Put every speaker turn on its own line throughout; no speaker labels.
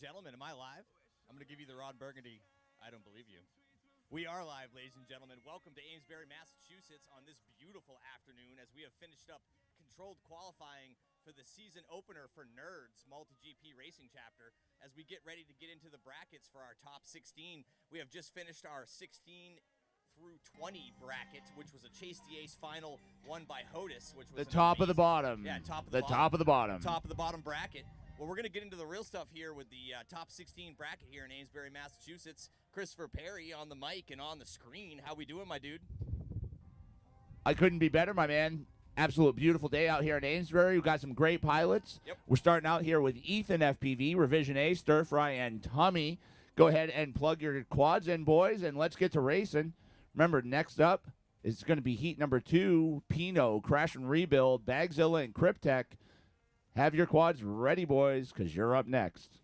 gentlemen, am I live? I'm going to give you the Ron Burgundy. I don't believe you. We are live, ladies and gentlemen. Welcome to Amesbury, Massachusetts on this beautiful afternoon as we have finished up controlled qualifying for the season opener for Nerds MultiGP Racing Chapter. As we get ready to get into the brackets for our top 16, we have just finished our 16 through 20 bracket, which was a Chase the Ace final won by Hodis, which was
the top of the bottom.
Yeah, top of the bottom.
Top of the bottom.
Top of the bottom bracket. Well, we're going to get into the real stuff here with the top 16 bracket here in Amesbury, Massachusetts. Christopher Perry on the mic and on the screen. How we doing, my dude?
I couldn't be better, my man. Absolute beautiful day out here in Amesbury. We've got some great pilots.
Yep.
We're starting out here with Ethan FPV, Revision A, Stir Fry, and Tummy. Go ahead and plug your quads in, boys, and let's get to racing. Remember, next up is going to be heat number 2, Pinot, Crash and Rebuild, Bagzilla, and Cryptech. Have your quads ready, boys, because you're up next.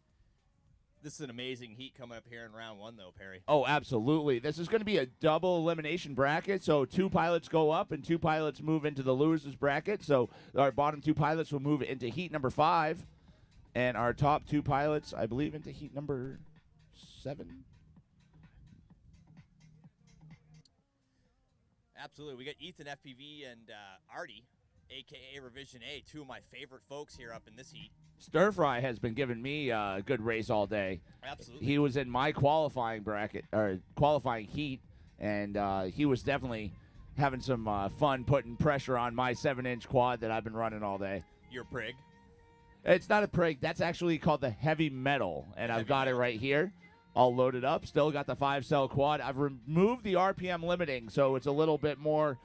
This is an amazing heat coming up here in round 1, though, Perry.
Oh, absolutely. This is going to be a double elimination bracket, so 2 pilots go up and 2 pilots move into the losers bracket. So our bottom 2 pilots will move into heat number 5, and our top 2 pilots, I believe, into heat number 7.
Absolutely. We got Ethan FPV and Artie, a.k.a. Revision A, 2 of my favorite folks here up in this heat.
Stir Fry has been giving me a good race all day.
Absolutely.
He was in my qualifying bracket, or qualifying heat, and he was definitely having some fun putting pressure on my 7-inch quad that I've been running all day.
You're a prig.
It's not a prig. That's actually called the Heavy Metal, and I've got it right here. All loaded up. Still got the 5-cell quad. I've removed the RPM limiting, so it's a little bit more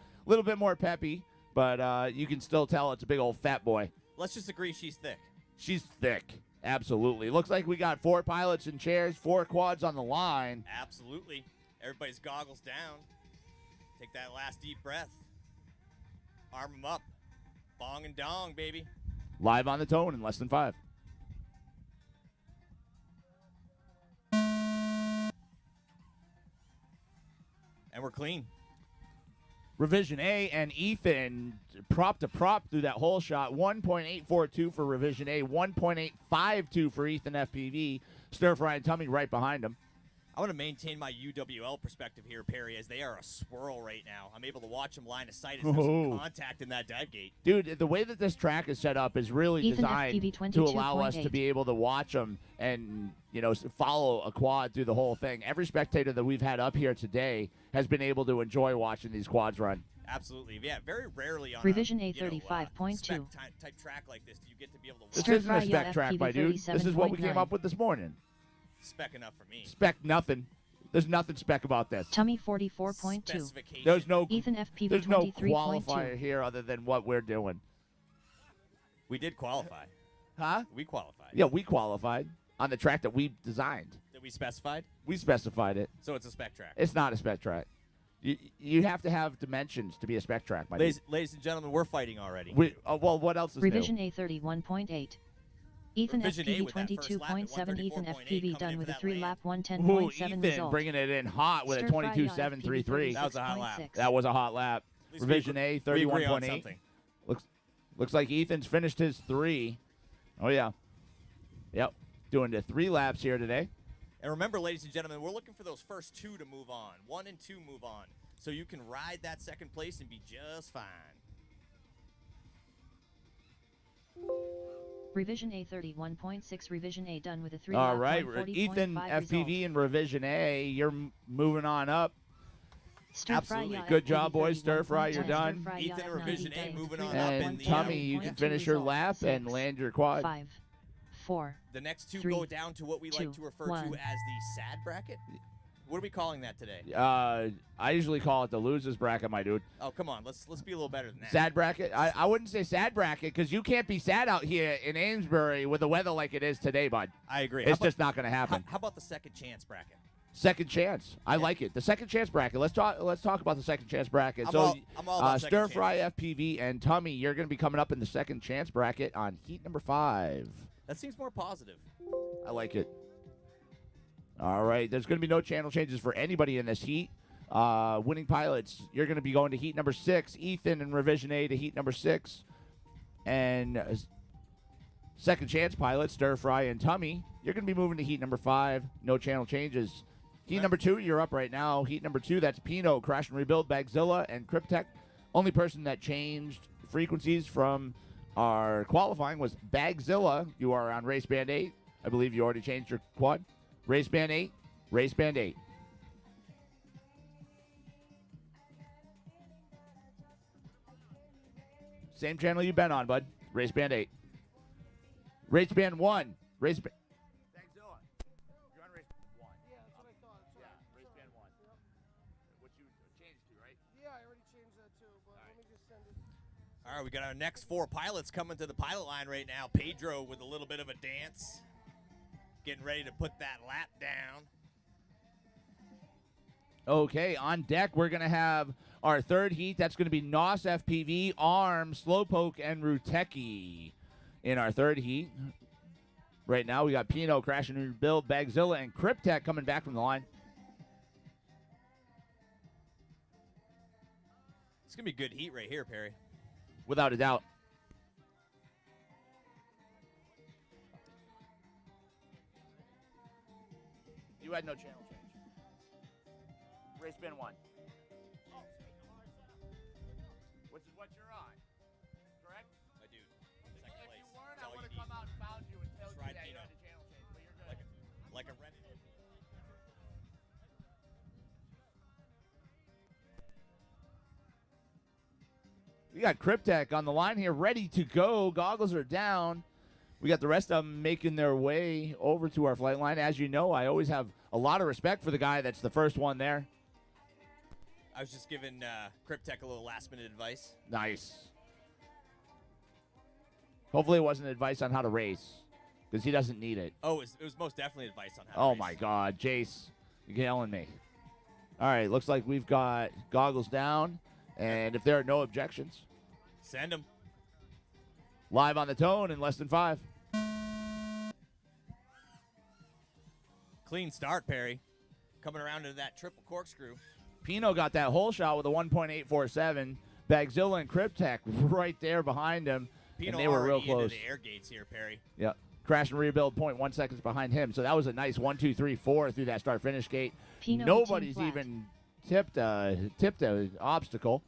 peppy, but you can still tell it's a big old fat boy.
Let's just agree she's thick.
She's thick. Absolutely. Looks like we got 4 pilots in chairs, 4 quads on the line.
Absolutely. Everybody's goggles down. Take that last deep breath. Arm them up. Bong and dong, baby.
Live on the tone in less than 5.
And we're clean.
Revision A and Ethan prop to prop through that whole shot. 1.842 for Revision A, 1.852 for Ethan FPV. Stir Fry and Tummy right behind him.
I want to maintain my UWL perspective here, Perry, as they are a swirl right now. I'm able to watch them line of sight as there's some contact in that dive gate.
Dude, the way that this track is set up is really
Ethan
designed
FPV
to allow us
22.8.
to be able to watch them and, you know, follow a quad through the whole thing. Every spectator that we've had up here today has been able to enjoy watching these quads run.
Absolutely. Yeah, very rarely on
Revision
a,
A 35.2.
spec type track like this do you get to be able to watch.
This
Stir
isn't a
Fry
spec track,
FPV
my dude. This is what we came
37.9.
up with this morning.
Spec enough for me.
Spec nothing. There's nothing spec about this.
Tummy 44.2.
Specification.
There's no
Ethan FPV
there's no
23.2.
qualifier here other than what we're doing.
We did qualify.
Huh?
We qualified.
Yeah, we qualified on the track that we designed.
That we specified.
We specified it.
So it's a spec track.
It's not a spec track. You have to have dimensions to be a spec track, my dude.
Ladies and gentlemen, we're fighting already.
Well, what else is
Revision
new?
A 31.8. Ethan
Revision A
FPV
with that first lap at
22.7. Ethan
134.8
FPV
coming
done
in
with
for
a
that
3-lap
Ooh,
110.7
Ethan
result.
bringing it in hot with a
Stir Fry
22.733.
That was a hot lap.
36.6.
That was a hot lap.
At least
Revision A
we agree on
31.8.
something.
Looks like Ethan's finished his 3. Oh yeah. Yep. Doing the 3 laps here today.
And remember, ladies and gentlemen, we're looking for those first 2 to move on. 1 and 2 move on. So you can ride that second place and be just fine.
Revision A 31.6. Revision A done with a 3-lap
All right,
140.5
Ethan FPV
result.
and Revision A, you're moving on up.
Stir Fry
Absolutely.
Yacht
Good
FPV
job, boys. Stir Fry,
31.10.
you're done.
Stir Fry
Ethan
Yacht
Revision
90
A
done with
moving
a
on
3-lap
up
And
in the
Tummy, you can
110.2
finish your
result.
lap and
6,
land your quad.
5, 4.
The next 2
Three,
go down to what we like
2,
to refer
1.
to as the sad bracket. What are we calling that today?
I usually call it the losers bracket, my dude.
Oh, come on. Let's be a little better than that.
Sad bracket? I wouldn't say sad bracket because you can't be sad out here in Amesbury with the weather like it is today, bud.
I agree.
It's just not going to happen.
How about the second chance bracket?
Second chance. I like it. The second chance bracket. Let's talk about the second chance bracket.
I'm all about second
Stir Fry
chance.
FPV and Tummy, you're going to be coming up in the second chance bracket on heat number 5.
That seems more positive.
I like it. All right. There's going to be no channel changes for anybody in this heat. Winning pilots, you're going to be going to heat number 6. Ethan and Revision A to heat number 6. And Second Chance Pilot, Stir Fry, and Tummy. You're going to be moving to heat number 5. No channel changes. Heat number 2, you're up right now. Heat number 2, that's Pino, Crash and Rebuild, Bagzilla, and Cryptech. Only person that changed frequencies from our qualifying was Bagzilla. You are on race band 8. I believe you already changed your quad. Race band 8. Race band 8. Same channel you've been on, bud. Race band 8. Race band 1. Race band. Bagzilla. You're on race band 1.
Yeah, that's what I thought.
Yeah, race band 1.
Yep.
What you changed to, right?
Yeah, I already changed that too, but let me just send it.
All right, we got our next 4 pilots coming to the pilot line right now. Pedro with a little bit of a dance. Getting ready to put that lap down.
Okay, on deck, we're going to have our third heat. That's going to be NOS FPV, ARM, Slowpoke, and Ruteki in our third heat. Right now, we got Pino, Crash and Rebuild, Bagzilla, and Cryptech coming back from the line.
It's going to be a good heat right here, Perry.
Without a doubt. You had no channel change. Race bin 1. Which is what you're on, correct?
My dude, second
If
place.
you weren't,
That's
I
all
would
you
have come
need.
out and found you and told
That's
you
right,
that you
Pino.
had a channel change, but you're good.
Like a red.
We got Cryptech on the line here, ready to go. Goggles are down. We got the rest of them making their way over to our flight line. As you know, I always have a lot of respect for the guy that's the first one there.
I was just giving Cryptech a little last-minute advice.
Nice. Hopefully it wasn't advice on how to race, because he doesn't need it.
Oh, it was most definitely advice on how to
Oh,
race.
my God. Jace, you're killing me. All right, looks like we've got goggles down, and if there are no objections,
Send him.
live on the tone in less than 5.
Clean start, Perry. Coming around into that triple corkscrew.
Pino got that hole shot with a 1.847. Bagzilla and Cryptech right there behind him,
Pino
and they were real
already
close.
into the air gates here, Perry.
Yep. Crash and Rebuild 0.1 seconds behind him. So that was a nice 1, 2, 3, 4 through that start-finish gate.
Pino
Nobody's
18 flat.
even tipped a obstacle.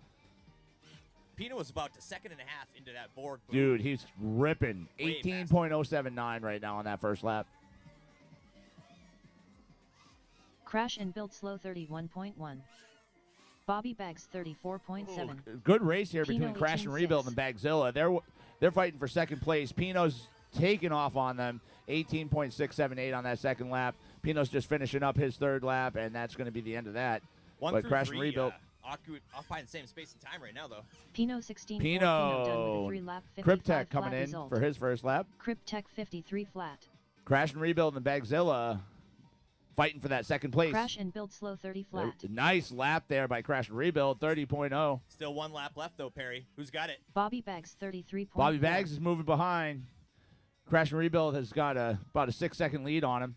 Pino was about to second and a half into that board. Boom.
Dude, he's ripping.
Way
18.079 right now on that first lap.
Crash and Build Slow 31.1. Bobby Bags 34.7.
Good race here
Pino
between Crash and
18.6.
Rebuild and Bagzilla. They're fighting for second place. Pino's taking off on them. 18.678 on that second lap. Pino's just finishing up his third lap, and that's going to be the end of that.
One
but
through
Crash
three,
and Rebuild.
occupying the same space and time right now, though.
Pino 16.
Pino.
done with a 3-lap 55
Cryptech coming
flat
in
result.
for his first lap.
Cryptech 53 flat.
Crash and Rebuild and Bagzilla fighting for that second place.
Crash and Build Slow 30 flat.
Nice lap there by Crash and Rebuild, 30.0.
Still 1 lap left, though, Perry. Who's got it?
Bobby Bags 33.
Bobby Bags is moving behind. Crash and Rebuild has got about a 6-second lead on him.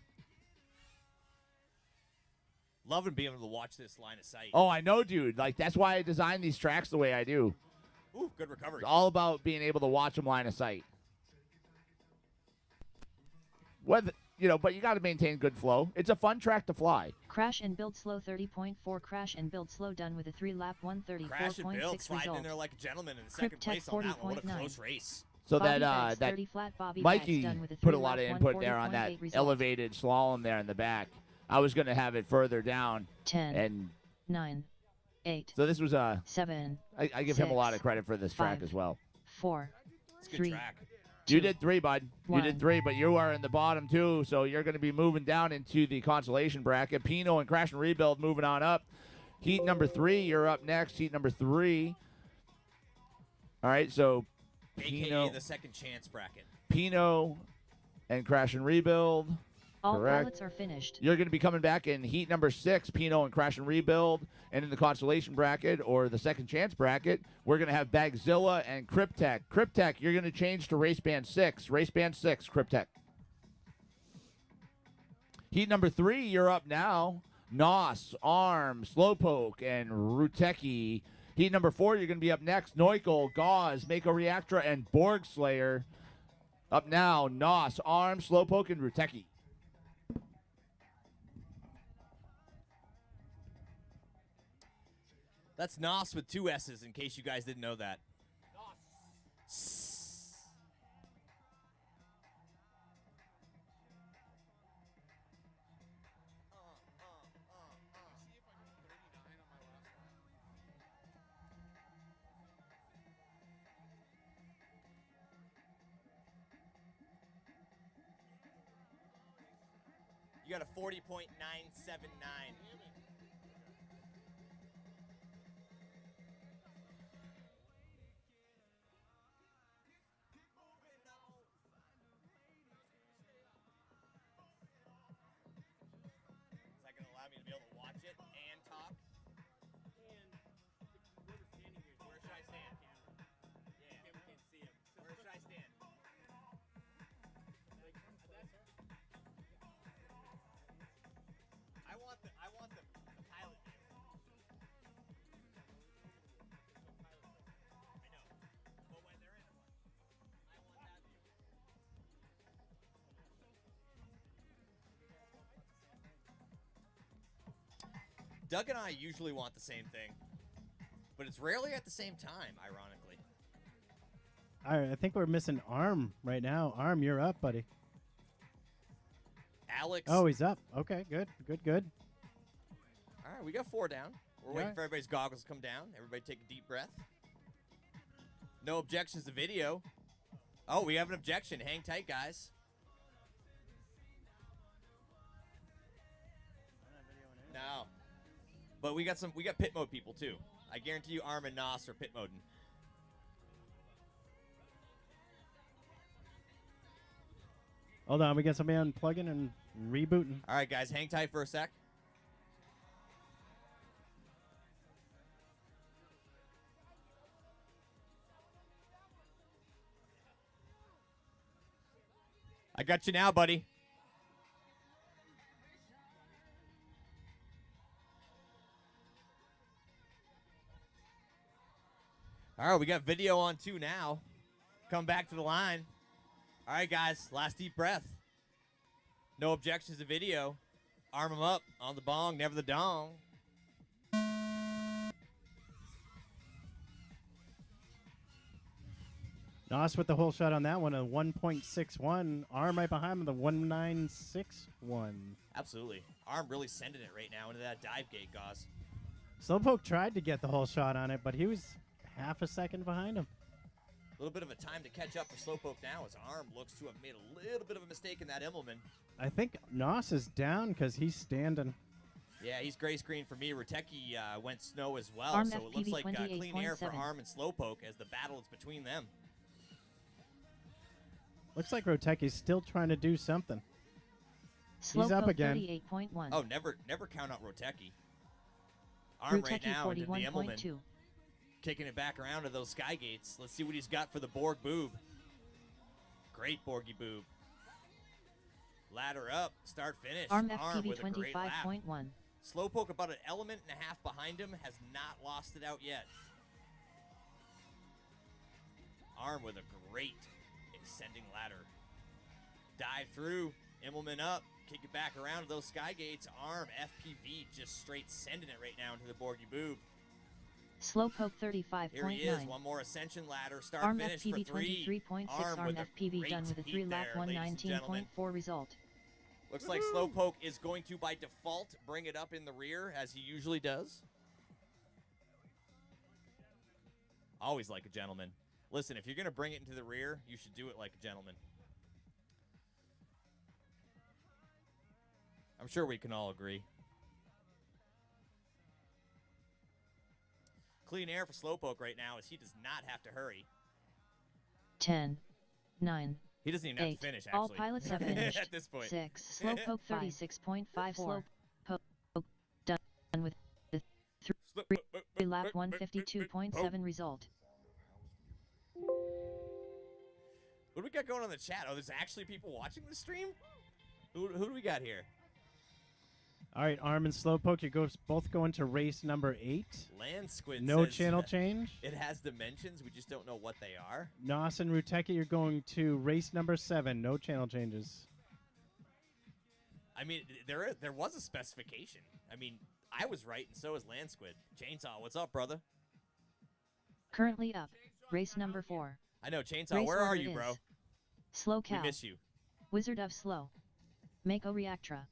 Loving being able to watch this line of sight.
Oh, I know, dude. Like, that's why I designed these tracks the way I do.
Ooh, good recovery.
It's all about being able to watch them line of sight. But you got to maintain good flow. It's a fun track to fly.
Crash and Build Slow 30.4. Crash and Build Slow done with a 3-lap
Crash and Bill
134.6
sliding in
result.
there like a gentleman in second
Cryptech
place on that one. What a
40.9.
close race.
So
Bobby
that
Bags 30 flat. Bobby
Mikey
Bags done with a
put a
3-lap
lot of input there on that
140.8 result.
elevated slalom there in the back. I was going to have it further down.
10,
And
9, 8,
so this was
7,
I give him a lot of
6,
credit for this track
5,
as well.
4,
It's a good
3,
track.
You
2,
did 3, bud. You
1.
did 3, but you are in the bottom 2, so you're going to be moving down into the consolation bracket. Pino and Crash and Rebuild moving on up. Heat number 3, you're up next. Heat number 3. All right, so
AKA the second chance bracket.
Pino and Crash and Rebuild.
All
Correct.
pilots are finished.
You're going to be coming back in heat number 6, Pino and Crash and Rebuild. And in the consolation bracket or the second chance bracket, we're going to have Bagzilla and Cryptech. Cryptech, you're going to change to race band 6. Race band 6, Cryptech. Heat number 3, you're up now. NOS, ARM, Slowpoke, and Ruteki. Heat number 4, you're going to be up next. Neukel, Gauze, Mako Reactra, and Borg Slayer. Up now, Nos, Arm, Slowpoke, and Ruteki.
That's Nos with 2 S's, in case you guys didn't know that. You got a 40.979. Is that going to allow me to be able to watch it and talk? Where should I stand? Yeah. We can't see him. Where should I stand? I want the pilot view. I know. But when they're in one, I want that view. Doug and I usually want the same thing, but it's rarely at the same time, ironically.
All right, I think we're missing Arm right now. Arm, you're up, buddy.
Alex.
Oh, he's up. Okay, good.
All right, we got 4 down. We're waiting
right.
for everybody's goggles to come down. Everybody take a deep breath. No objections to video. Oh, we have an objection. Hang tight, guys. No. But we got pit mode people too. I guarantee you Arm and Nos are pit moding.
Hold on, we got somebody unplugging and rebooting.
All right, guys, hang tight for a sec. I got you now, buddy. All right, we got video on too now. Come back to the line. All right, guys, last deep breath. No objections to video. Arm them up on the bong, never the dong.
Nos with the whole shot on that one, a 1.61. Arm right behind him, the 1.961.
Absolutely. Arm really sending it right now into that dive gate, guys.
Slowpoke tried to get the whole shot on it, but he was half a second behind him.
A little bit of a time to catch up for Slowpoke now as Arm looks to have made a little bit of a mistake in that Immelman.
I think Nos is down because he's standing.
Yeah, he's gray screen for me. Ruteki went snow as well,
Arm
so it looks
FPV
like clean air for
28.7.
Arm and Slowpoke as the battle is between them.
Looks like Roteki's still trying to do something.
Slowpoke
up again.
38.1.
Oh, never count out Roteki. Arm right
Ruteki
now into the Immelman,
41.2.
kicking it back around to those sky gates. Let's see what he's got for the Borg Boob. Great Borgy Boob. Ladder up, start finish.
Arm
Arm
FPV
with a great lap.
25.1.
Slowpoke about an element and a half behind him, has not lost it out yet. Arm with a great ascending ladder. Dive through, Immelman up, kick it back around to those sky gates. Arm FPV just straight sending it right now into the Borgy Boob.
Slowpoke 35.9.
Here he is, one more ascension ladder, start
Arm
finish
FPV
for 3.
23.6. Arm
with a
FPV
great
done with a
heat
3-lap
there, ladies and gentlemen.
119.4 result.
Looks like Slowpoke is going to, by default, bring it up in the rear, as he usually does. Always like a gentleman. Listen, if you're going to bring it into the rear, you should do it like a gentleman. I'm sure we can all agree. Clean air for Slowpoke right now, as he does not have to hurry.
10, 9,
He doesn't even have
8.
to finish, actually.
All pilots have finished.
At this point.
6. Slowpoke 36.5. Slowpoke done with the 3-lap 152.7 result.
What do we got going on in the chat? Oh, there's actually people watching the stream? Who do we got here?
All right, Arm and Slowpoke, you're both going to race number 8.
Land Squid
No
says
channel change.
it has dimensions. We just don't know what they are.
Nos and Ruteki, you're going to race number 7. No channel changes.
I mean, there was a specification. I mean, I was right, and so is Land Squid. Chainsaw, what's up, brother?
Currently up. Race number 4.
I know, Chainsaw,
Race
where are
order
you, bro?
is Slow Cow.
We miss you.
Wizard of Slow. Mako Reactra.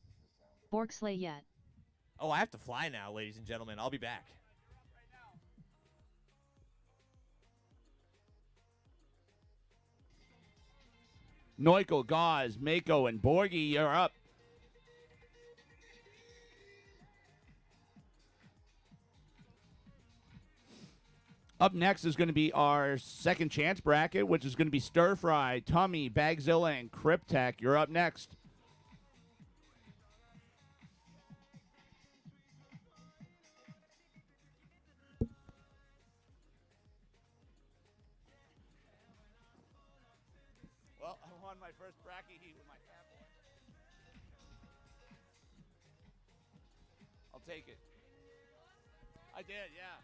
Borg Slay Yet.
Oh, I have to fly now, ladies and gentlemen. I'll be back.
Neuchel, Gauze, Mako, and Borgie, you're up. Up next is going to be our second chance bracket, which is going to be Stir Fry, Tummy, Bagzilla, and Cryptech. You're up next. Well, I won my first bracket heat with my fat boy. I'll take it. I did, yeah.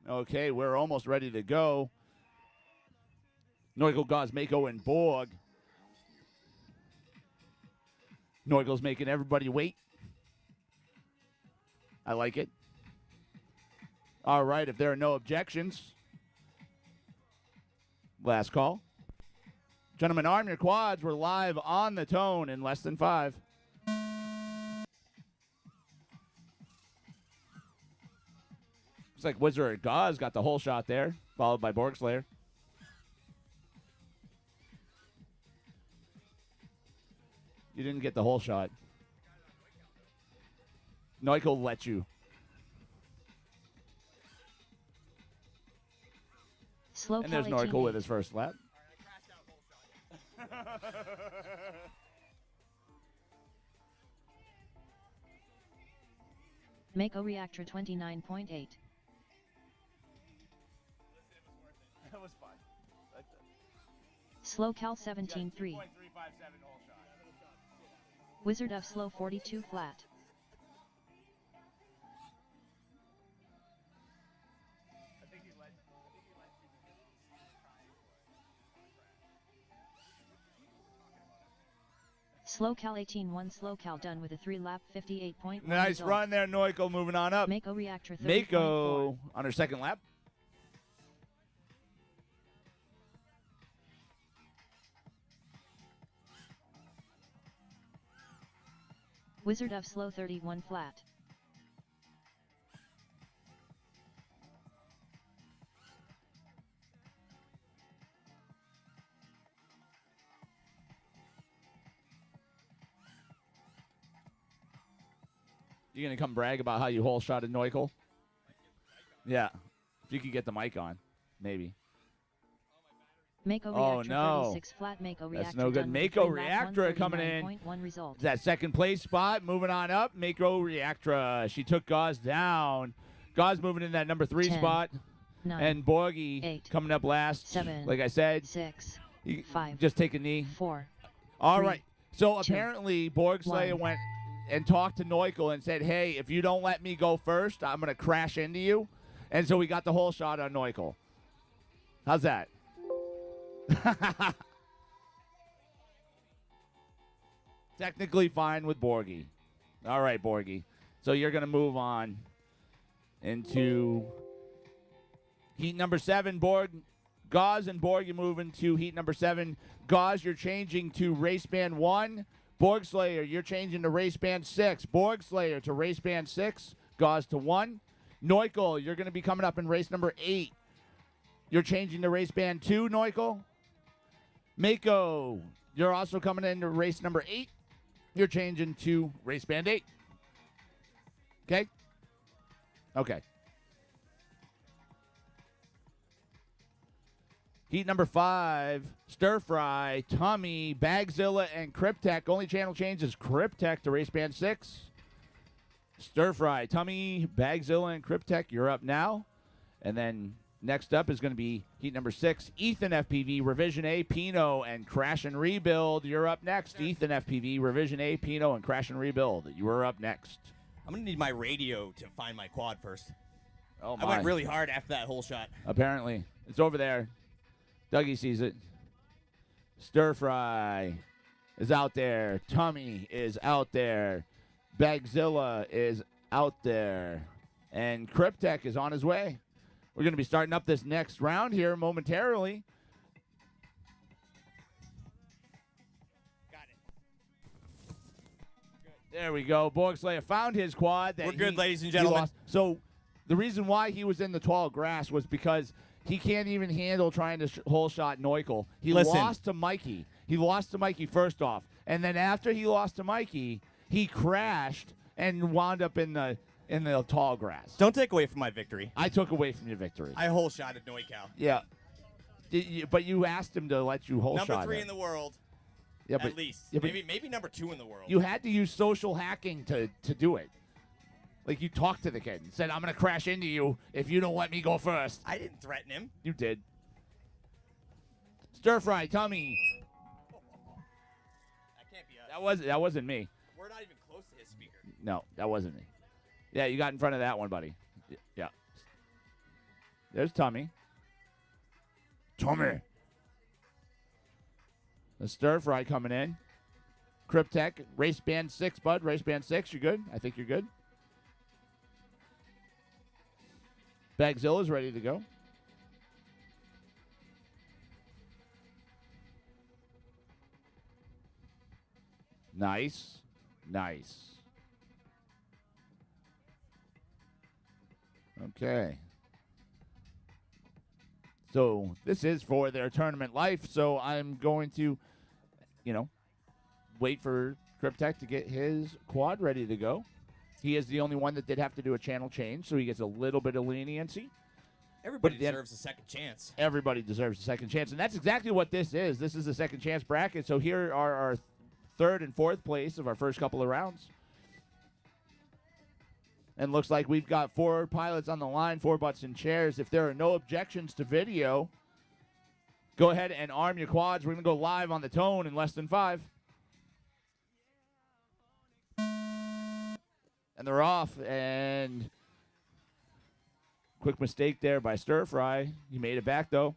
Okay, we're almost ready to go. Neuchel, Gauze, Mako, and Borg. Neuchel's making everybody wait. I like it. All right, if there are no objections. Last call. Gentlemen, arm your quads. We're live on the tone in less than 5. Looks like Wizard Gauze got the whole shot there, followed by Borg Slayer. You didn't get the whole shot. Neuchel let you.
Slow
And there's
Cal
Neuchel with his first lap.
Mako Reactor 29.8.
That was fun.
Slow Cal 17.3. Wizard of Slow 42 flat. Slow Cal 18.1. Slow Cal done with a 3-lap 58.1.
Nice
result.
run there, Neuchel. Moving on up.
Mako Reactor 30.4.
Mako on her second lap.
Wizard of Slow 31 flat.
You gonna come brag about how you whole shot at Neuchel? Yeah. If you could get the mic on, maybe.
Mako
Oh,
Reactor
no.
36 flat. Mako Reactor
That's no good.
done with a
Mako
3-lap
Reactra coming in.
139.1 result.
That second place spot. Moving on up. Mako Reactra. She took Gauze down. Gauze moving in that number 3
10,
spot.
9,
And Borgie
8,
coming up last.
7,
like I said,
6,
you
5,
just take a knee.
4.
All
3,
right. So
2,
apparently Borg Slayer
1.
went and talked to Neuchel and said, hey, if you don't let me go first, I'm going to crash into you. And so we got the whole shot on Neuchel. How's that? Technically fine with Borgie. All right, Borgie. So you're going to move on into heat number 7, Borg. Gauze and Borg, you're moving to heat number 7. Gauze, you're changing to race band 1. Borg Slayer, you're changing to race band 6. Borg Slayer to race band 6. Gauze to 1. Neukel, you're going to be coming up in race number 8. You're changing to race band 2, Neukel. Mako, you're also coming into race number 8. You're changing to race band 8. Okay? Okay. Heat number 5, Stir Fry, Tummy, Bagzilla, and Cryptech. Only channel change is Cryptech to race band 6. Stir Fry, Tummy, Bagzilla, and Cryptech, you're up now. And then next up is going to be heat number 6, Ethan FPV, Revision A, Pino, and Crash and Rebuild. You're up next. Ethan FPV, Revision A, Pino, and Crash and Rebuild. You are up next.
I'm going to need my radio to find my quad first.
Oh,
I went really hard after that whole shot.
Apparently. It's over there. Dougie sees it. Stir Fry is out there. Tummy is out there. Bagzilla is out there. And Cryptech is on his way. We're going to be starting up this next round here momentarily.
Got it.
There we go. Borg Slayer found his quad.
We're good, ladies and gentlemen.
Lost. So the reason why he was in the tall grass was because he can't even handle trying to whole shot Neukel. He lost to Mikey. He lost to Mikey first off. And then after he lost to Mikey, he crashed and wound up in the tall grass.
Don't take away from my victory.
I took away from your victory.
I whole shotted Neukel.
Yeah. But you asked him to let you whole shot
Number 3
him.
in the world.
Yeah,
at least.
Yeah,
maybe number 2 in the world.
You had to use social hacking to do it. Like, you talked to the kid and said, I'm going to crash into you if you don't let me go first.
I didn't threaten him.
You did. Stir Fry, Tummy.
That can't be us.
That wasn't me.
We're not even close to his speaker.
No, that wasn't me. Yeah, you got in front of that one, buddy. Yeah. There's Tummy. Tummy. The Stir Fry coming in. Cryptech, race band 6, bud. Race band 6, you good? I think you're good. Bagzilla's ready to go. Nice. Nice. Okay. So this is for their tournament life, so I'm going to, wait for Cryptech to get his quad ready to go. He is the only one that did have to do a channel change, so he gets a little bit of leniency.
Everybody deserves a second chance.
Everybody deserves a second chance, and that's exactly what this is. This is a second chance bracket, so here are our third and fourth place of our first couple of rounds. And looks like we've got 4 pilots on the line, 4 butts in chairs. If there are no objections to video, go ahead and arm your quads. We're going to go live on the tone in less than 5. And they're off, and quick mistake there by Stir Fry. He made it back, though.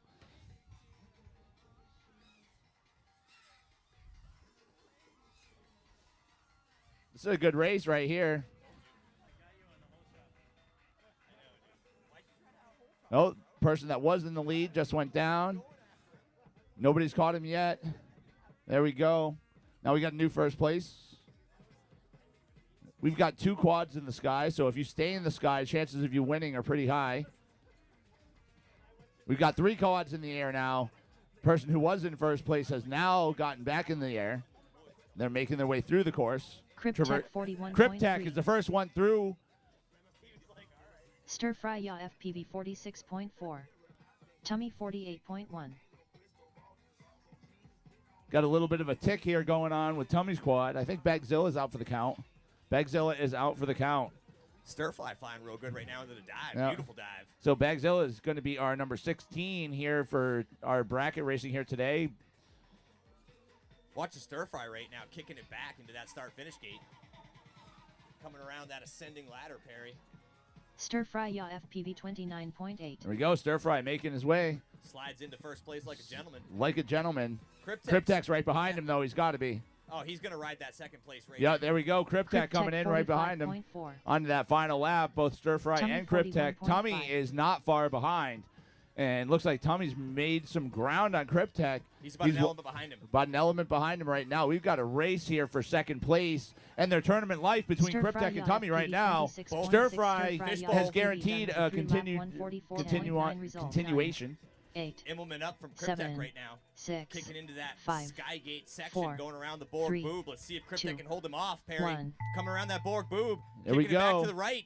This is a good race right here. Oh, person that was in the lead just went down. Nobody's caught him yet. There we go. Now we got a new first place. We've got 2 quads in the sky, so if you stay in the sky, chances of you winning are pretty high. We've got 3 quads in the air now. Person who was in first place has now gotten back in the air. They're making their way through the course.
Cryptech 41.3.
Cryptech is the first one through.
Stir Fry Ya FPV 46.4. Tummy 48.1.
Got a little bit of a tick here going on with Tummy's quad. I think Bagzilla's out for the count. Bagzilla is out for the count.
Stir Fry flying real good right now into the dive.
Yeah.
Beautiful dive.
So Bagzilla is going to be our number 16 here for our bracket racing here today.
Watch the Stir Fry right now, kicking it back into that start-finish gate. Coming around that ascending ladder, Perry.
Stir Fry Ya FPV 29.8.
There we go. Stir Fry making his way.
Slides into first place like a gentleman.
Like a gentleman.
Cryptech.
Cryptech's right behind him, though. He's got to be.
Oh, he's going to ride that second place race.
Yeah, there we go. Cryptech coming in right behind him.
45.4.
Onto that final lap, both Stir Fry
Tummy
and Cryptech.
41.5.
Tummy is not far behind. And looks like Tommy's made some ground on Cryptek.
He's about an element behind him.
About an element behind him right now. We've got a race here for second place. And their tournament life between Cryptek and Tommy right now. Stir Fry has guaranteed a continuation.
8.
Implement up from Cryptek
7,
right now.
6.
Kicking into that
5,
Skygate section,
4,
going around the Borg
3,
boob. Let's see if Cryptek
2,
can hold him off, Perry.
1.
Coming around that Borg boob.
There we
Kicking it back
go.
to the right.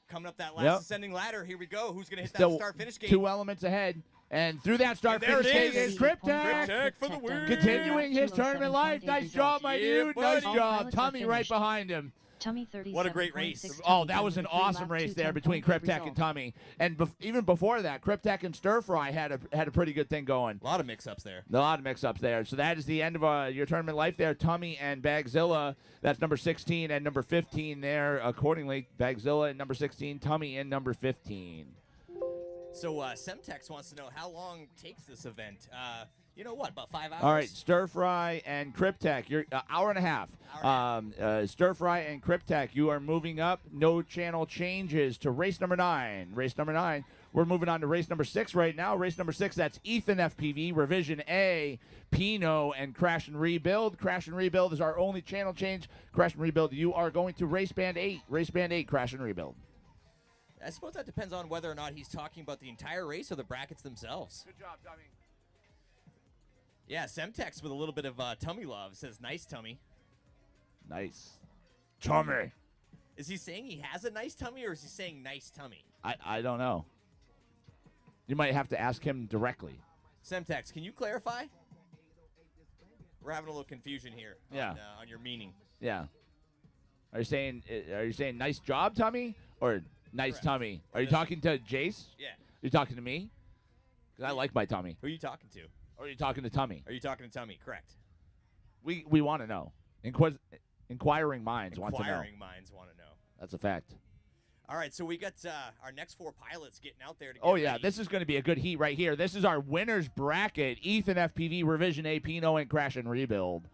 Coming up that last ascending ladder. Here we go. Who's going to hit
Still
that start-finish gate?
2 elements ahead. And through that start-finish gate is Cryptek.
Cryptek for the win.
Continuing his tournament life. Nice job, my dude. Nice
buddy.
job. Tommy right behind him.
Tommy 37.
What a great race.
Oh, that was an awesome race there between Cryptek and Tommy. And even before that, Cryptek and Stir Fry had a pretty good thing going.
A lot of mix-ups there.
A lot of mix-ups there. So that is the end of your tournament life there. Tommy and Bagzilla, that's number 16 and number 15 there accordingly. Bagzilla in number 16, Tommy in number 15.
So Semtex wants to know how long takes this event. You know what, about 5 hours?
All right, Stir Fry and Cryptek, you're hour and a half. Stir Fry and Cryptek, you are moving up. No channel changes to race number 9. Race number 9. We're moving on to race number 6 right now. Race number 6, that's Ethan FPV, Revision A, Pino, and Crash and Rebuild. Crash and Rebuild is our only channel change. Crash and Rebuild, you are going to race band 8. Race band 8, Crash and Rebuild.
I suppose that depends on whether or not he's talking about the entire race or the brackets themselves.
Good job, Tommy.
Yeah, Semtex with a little bit of tummy love says, nice tummy.
Nice. Tommy.
Is he saying he has a nice tummy or is he saying nice tummy?
I don't know. You might have to ask him directly.
Semtex, can you clarify? We're having a little confusion here on your meaning.
Yeah. Are you saying nice job, Tommy, or nice
Correct.
tummy? Are you talking to Jace?
Yeah.
Are you talking to me? Because I like my tummy.
Who are you talking to?
Or are you talking to Tummy?
Are you talking to Tummy? Correct.
We want to know. Inquiring minds want to know.
Inquiring minds want to know.
That's a fact.
All right, so we got our next 4 pilots getting out there to get
Oh, yeah,
ready.
this is going to be a good heat right here. This is our winner's bracket. Ethan FPV, Revision A, Pino, and Crash and Rebuild.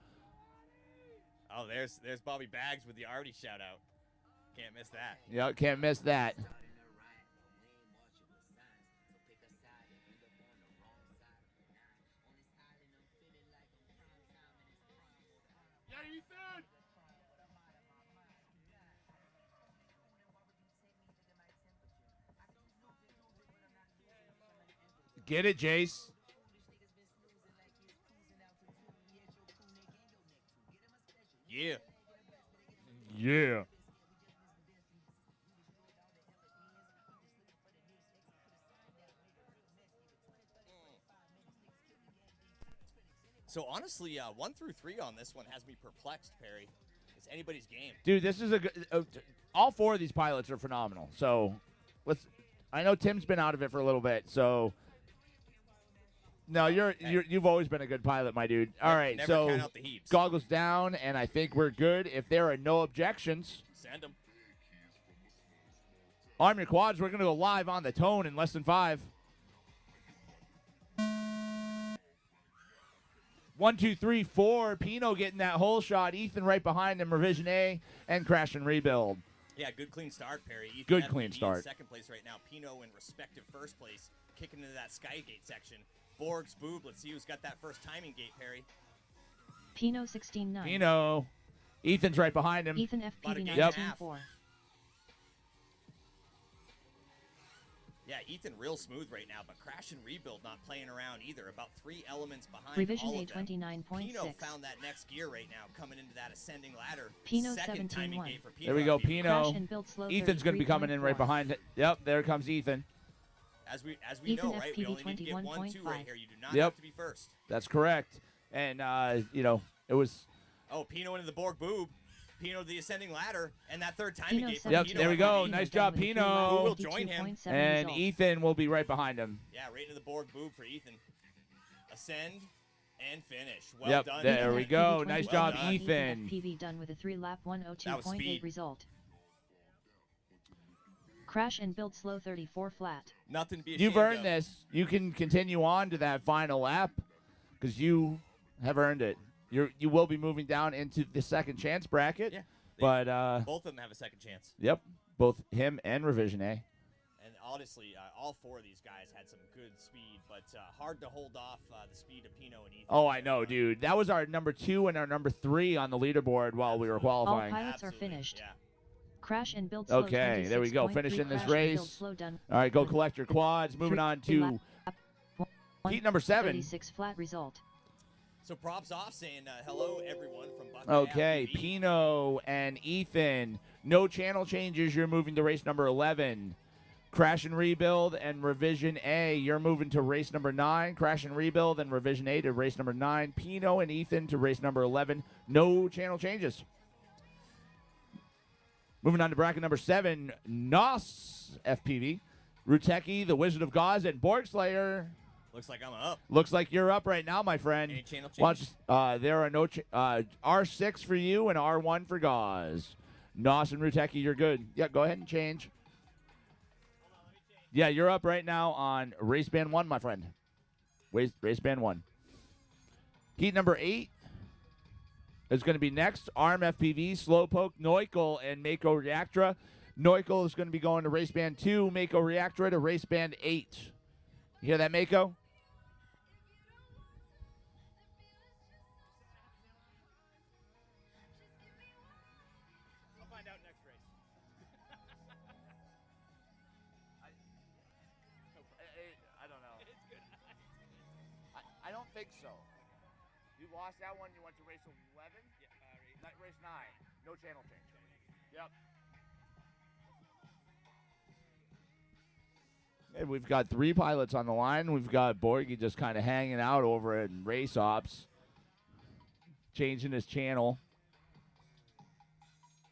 Oh, there's Bobby Bags with the Artie shout-out. Can't miss that.
Yeah, can't miss that. Get it, Jace.
Yeah.
Yeah.
So honestly, 1 through 3 on this one has me perplexed, Perry. It's anybody's game.
Dude, this is a good. All 4 of these pilots are phenomenal. So let's. I know Tim's been out of it for a little bit, so. No, you've always been a good pilot, my dude. All right,
Never
so
count out the heaps.
goggles down, and I think we're good. If there are no objections,
Send them.
arm your quads. We're going to go live on the tone in less than 5. 1, 2, 3, 4. Pino getting that hole shot. Ethan right behind him. Revision A and Crash and Rebuild.
Yeah, good clean start, Perry. Ethan
Good
FPV
clean start.
In second place right now. Pino in respective first place, kicking into that Skygate section. Borg's boob. Let's see who's got that first timing gate, Perry.
Pino 16-9.
Pino. Ethan's right behind him.
Ethan
About a
FPV
game
Yep.
and a half.
19-4.
Yeah, Ethan real smooth right now, but Crash and Rebuild not playing around either. About 3 elements behind
Revision
all
A
of them.
29.6.
Pino found that next gear right now, coming into that ascending ladder.
Pino
Second timing
17-1.
gate for Pino.
There we go,
FPV.
Pino.
Crash and build slow.
Ethan's going to be coming in right
33.4.
behind it. Yep, there comes Ethan.
As we
Ethan
know, right? We
FPV
only need to get 1, 2 right
21.5.
here. You do not
Yep.
have to be first.
That's correct. And, it was.
Oh, Pino into the Borg boob. Pino to the ascending ladder, and that third timing
Pino
gate for
Yep,
Pino.
there we go.
FPV.
Nice job, Pino.
Who will join him?
52.7
And
result.
Ethan will be right behind him.
Yeah, right into the Borg boob for Ethan. Ascend and finish. Well
Yep,
done.
there
Ethan.
we go.
FPV
Nice
Well
job,
done.
Ethan.
FPV done with a 3-lap
That was speed.
102.8 result. Crash and build slow 34 flat.
Nothing to be ashamed
You've earned
of.
this. You can continue on to that final lap because you have earned it. You will be moving down into the second chance bracket.
Yeah.
But
Both of them have a second chance.
yep, both him and Revision A.
And honestly, all four of these guys had some good speed, but hard to hold off the speed of Pino and Ethan.
Oh, I know, dude. That was our number 2 and our number 3 on the leaderboard while we were
Absolutely.
qualifying.
All pilots are
Absolutely,
finished.
Yeah.
Crash and build slow.
Okay, there we go.
26.3
Finishing this
crash and build
race.
slow done.
All right, go
Good.
collect your quads. Moving on to heat number 7.
36 flat result.
So props off saying hello, everyone, from Buckeye
Okay,
FPV.
Pino and Ethan. No channel changes. You're moving to race number 11. Crash and Rebuild and Revision A. You're moving to race number 9. Crash and Rebuild and Revision A to race number 9. Pino and Ethan to race number 11. No channel changes. Moving on to bracket number 7. Nos FPV. Ruteki, the Wizard of Gauze, and Borg Slayer.
Looks like I'm up.
Looks like you're up right now, my friend.
Any channel
Watch,
changes?
there are no R6 for you and R1 for Gauze. Nos and Ruteki, you're good. Yeah, go ahead and change. Yeah, you're up right now on race band 1, my friend. Race band 1. Heat number 8 is going to be next. Arm FPV, Slowpoke, Neukel, and Mako Reactra. Neukel is going to be going to race band 2. Mako Reactra to race band 8. You hear that, Mako?
I'll find out next race.
I don't know. I don't think so. You lost that one. You went to race 11? Yeah, race 9. No channel change. Yep. And we've got 3 pilots on the line. We've got Borgie just kind of hanging out over in race ops, changing his channel.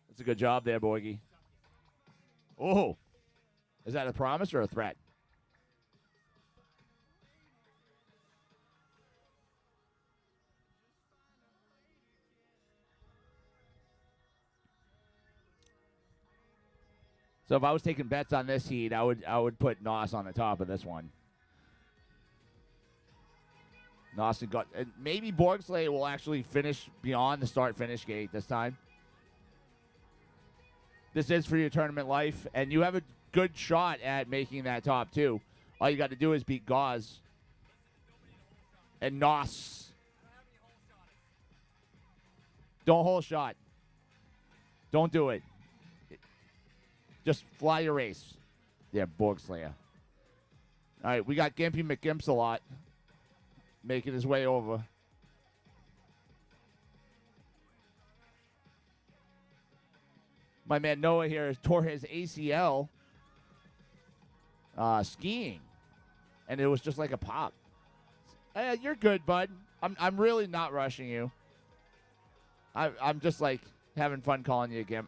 That's a good job there, Borgie. Oh, is that a promise or a threat? So if I was taking bets on this heat, I would put Nos on the top of this one. Nos and got, and maybe Borgsley will actually finish beyond the start-finish gate this time. This is for your tournament life, and you have a good shot at making that top 2. All you got to do is beat Gauze and Nos. Don't hole shot. Don't do it. Just fly your race. Yeah, Borg Slayer. All right, we got Gimpy McGimps a lot making his way over. My man Noah here tore his ACL skiing, and it was just like a pop. You're good, bud. I'm really not rushing you. I'm just like having fun calling you Gimp.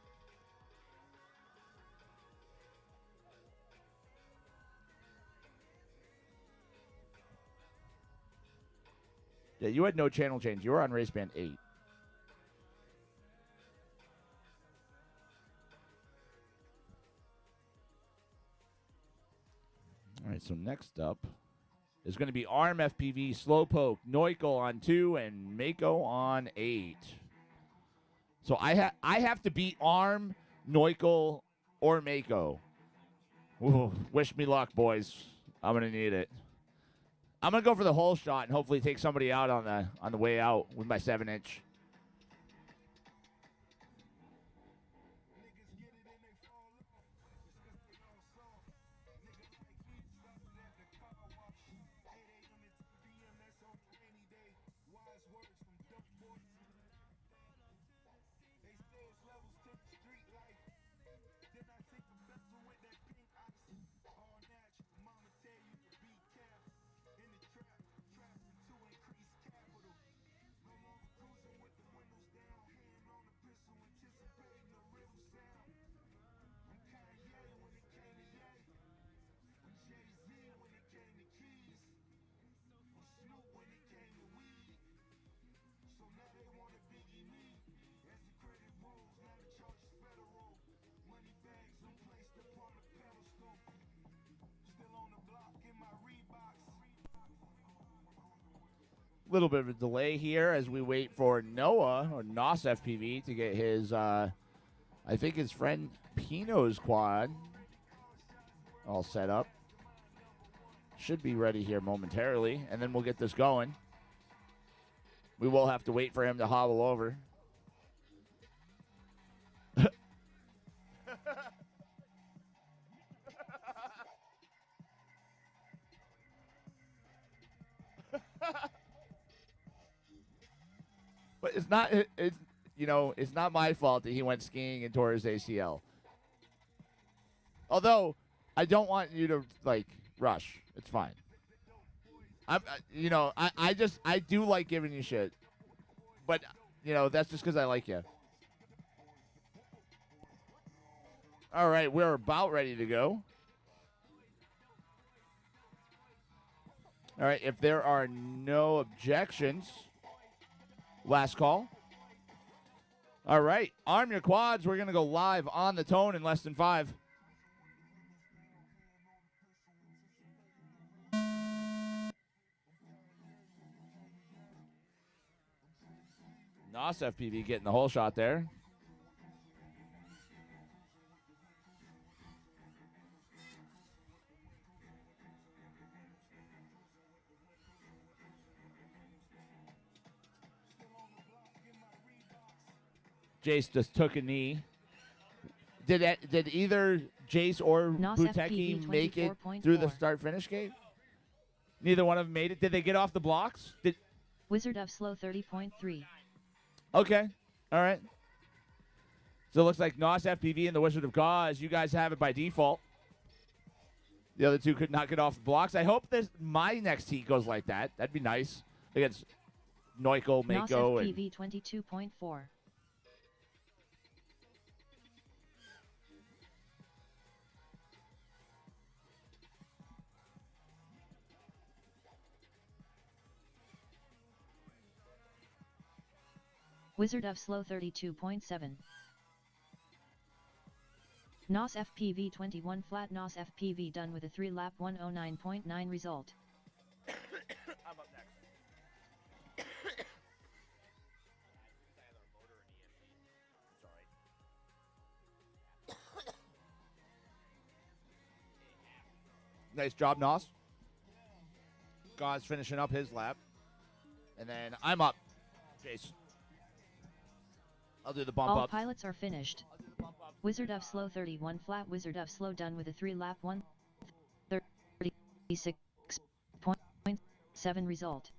Yeah, you had no channel change. You were on race band 8. All right, so next up is going to be Arm FPV, Slowpoke, Neukel on 2, and Mako on 8. So I have to beat Arm, Neukel, or Mako. Ooh, wish me luck, boys. I'm going to need it. I'm going to go for the hole shot and hopefully take somebody out on the way out with my 7-inch. Little bit of a delay here as we wait for Noah or Nos FPV to get his I think his friend Pino's quad. all set up. Should be ready here momentarily, and then we'll get this going. We will have to wait for him to hobble over. But it's not. It's not my fault that he went skiing and tore his ACL. Although, I don't want you to rush. It's fine. I do like giving you shit, but that's just because I like you. All right, we're about ready to go. All right, if there are no objections, last call. All right, arm your quads. We're going to go live on the tone in less than 5. NOS FPV getting the whole shot there. Jace just took a knee. Did either Jace or
NOS
Buteki
FPV
make it through the
24.4.
start-finish gate? Neither one of them made it. Did they get off the blocks?
Wizard of Slow 30.3.
Okay. All right. So it looks like NOS FPV and the Wizard of Gauze, you guys have it by default. The other two could not get off the blocks. I hope my next heat goes like that. That'd be nice. Against Noiko,
NOS
Mako, and
FPV 22.4. Wizard of Slow 32.7. NOS FPV 21 flat. NOS FPV done with a 3-lap 109.9 result.
I'm up next. Nice job, NOS. Gauze finishing up his lap. And then I'm up. Jace. I'll do the bump
All
up.
pilots are finished. Wizard of Slow 31 flat. Wizard of Slow done with a 3-lap 136.7 result.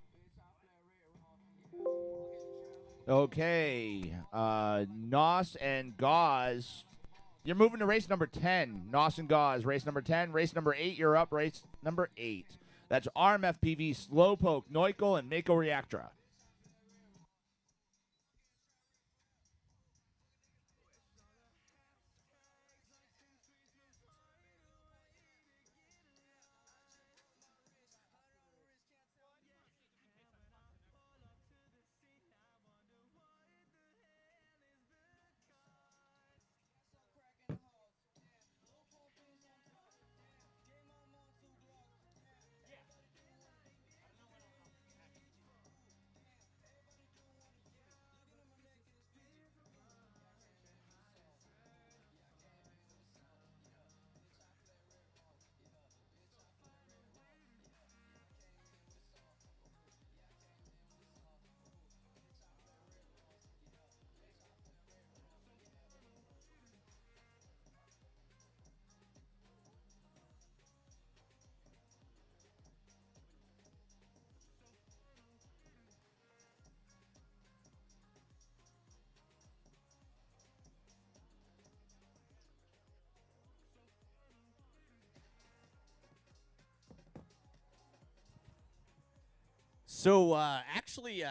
Okay. NOS and Gauze. You're moving to race number 10. NOS and Gauze. Race number 10. Race number 8, you're up. Race number 8. That's ARM FPV, Slowpoke, Noiko, and Mako Reactra.
So, actually,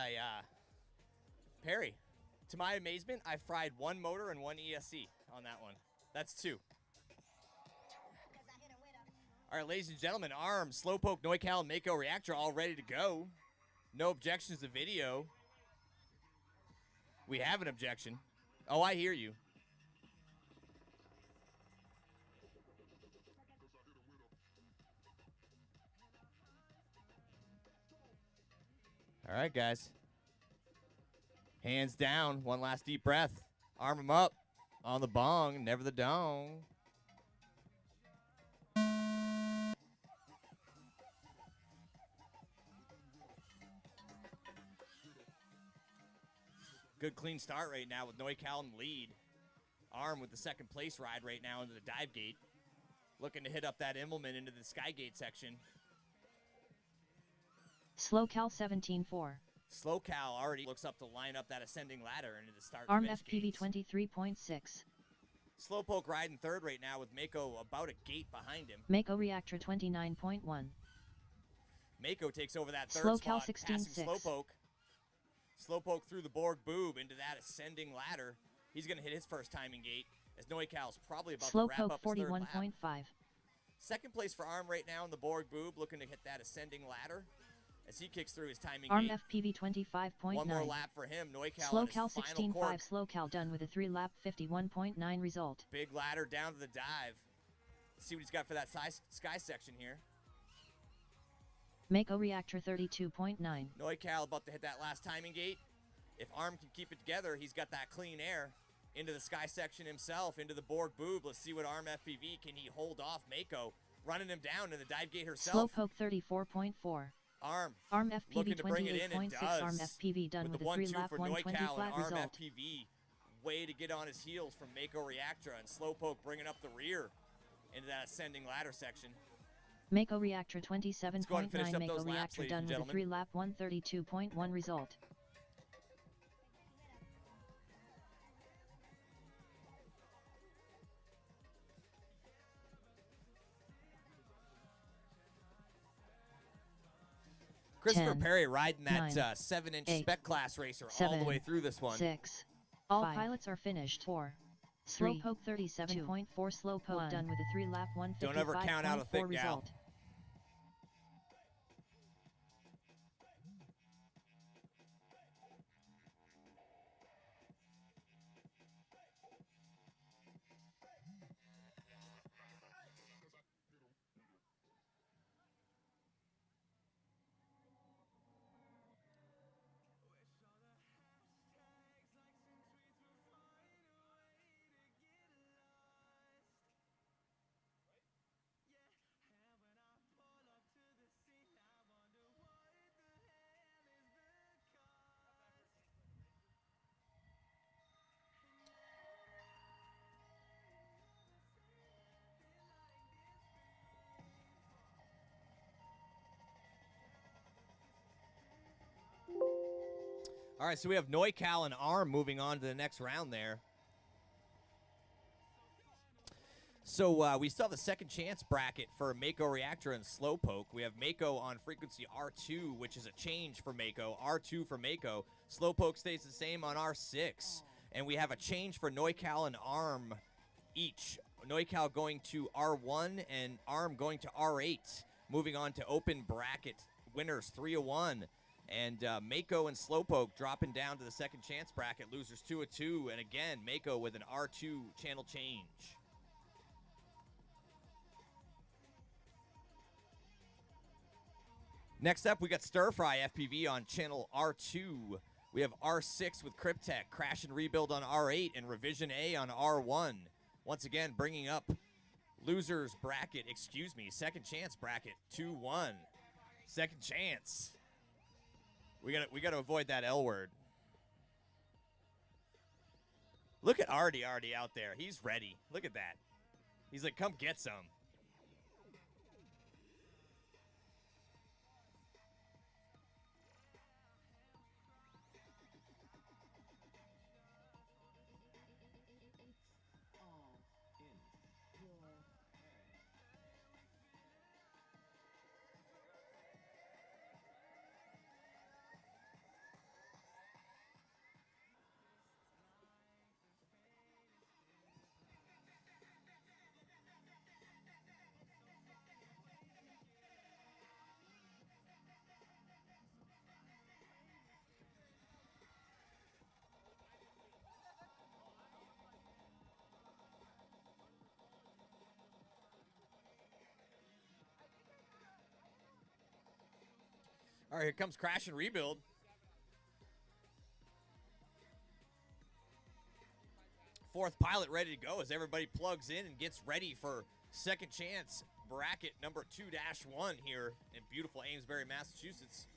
Perry, to my amazement, I fried one motor and one ESC on that one. That's 2. All right, ladies and gentlemen, ARM, Slowpoke, Noical, and Mako Reactor all ready to go. No objections to video. We have an objection. Oh, I hear you. All right, guys. Hands down. One last deep breath. Arm them up. On the bong, never the dong. Good clean start right now with NorCal in the lead. Arm with the second place ride right now into the dive gate. Looking to hit up that Immelman into the Skygate section.
Slow Cal 17-4.
Slow Cal already looks up to line up that ascending ladder into the start
Arm
finish
FPV
gates.
23.6.
Slowpoke riding third right now with Mako about a gate behind him.
Mako Reactor 29.1.
Mako takes over that third
Slow Cal
spot, passing
16.6.
Slowpoke. Slowpoke through the Borg boob into that ascending ladder. He's going to hit his first timing gate as Noical's probably about to wrap
Slowpoke
up his third lap.
41.5.
Second place for Arm right now in the Borg boob, looking to hit that ascending ladder as he kicks through his timing
Arm
gate.
FPV 25.9.
One more lap for him. Noical
Slow
on his
Cal
final
16.5.
cork.
Slow Cal done with a 3-lap 51.9 result.
Big ladder down to the dive. Let's see what he's got for that sky section here.
Mako Reactor 32.9.
Noical about to hit that last timing gate. If Arm can keep it together, he's got that clean air into the sky section himself, into the Borg boob. Let's see what Arm FPV, can he hold off Mako, running him down in the dive gate herself.
Slowpoke 34.4.
Arm
FPV
looking to bring it in and
28.6.
does.
Arm FPV done with a
1-2
3-lap
for
120
Noical
flat
and Arm
result.
FPV. Way to get on his heels from Mako Reactra, and Slowpoke bringing up the rear into that ascending ladder section.
Mako Reactor
go ahead and finish
27.9.
up
Mako
those laps,
Reactor
ladies
done
and
with a
gentlemen.
3-lap 132.1 result.
Christopher
10,
Perry riding that
9,
7-inch
8,
spec class racer all
7,
the way through this one.
6. All
5,
pilots are finished. 4.
3,
Slowpoke 37.4. Slowpoke
1.
done with a 3-lap 155.4
Don't ever count out a thick gal.
result.
All right, so we have Noical and Arm moving on to the next round there. So we still have the second chance bracket for Mako Reactor and Slowpoke. We have Mako on frequency R2, which is a change for Mako. R2 for Mako. Slowpoke stays the same on R6. And we have a change for Noical and Arm each. Noical going to R1 and Arm going to R8. Moving on to open bracket winners 3-1. And Mako and Slowpoke dropping down to the second chance bracket, losers 2-2. And again, Mako with an R2 channel change. Next up, we got Stir Fry FPV on channel R2. We have R6 with Cryptech, Crash and Rebuild on R8, and Revision A on R1. Once again, bringing up losers bracket, second chance bracket, 2-1. Second chance. We gotta avoid that L word. Look at Artie out there. He's ready. Look at that. He's like, come get some. All right, here comes Crash and Rebuild. Fourth pilot ready to go as everybody plugs in and gets ready for second chance bracket number 2-1 here in beautiful Amesbury, Massachusetts.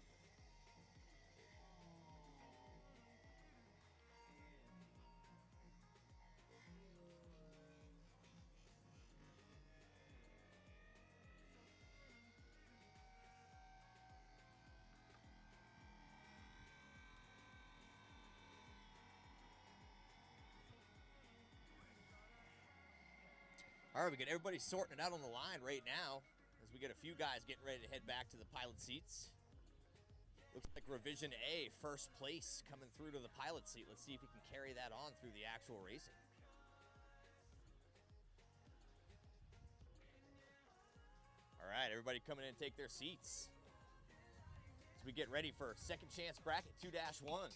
All right, we got everybody sorting it out on the line right now as we get a few guys getting ready to head back to the pilot seats. Looks like Revision A, first place, coming through to the pilot seat. Let's see if he can carry that on through the actual racing. All right, everybody coming in and take their seats as we get ready for second chance bracket 2-1.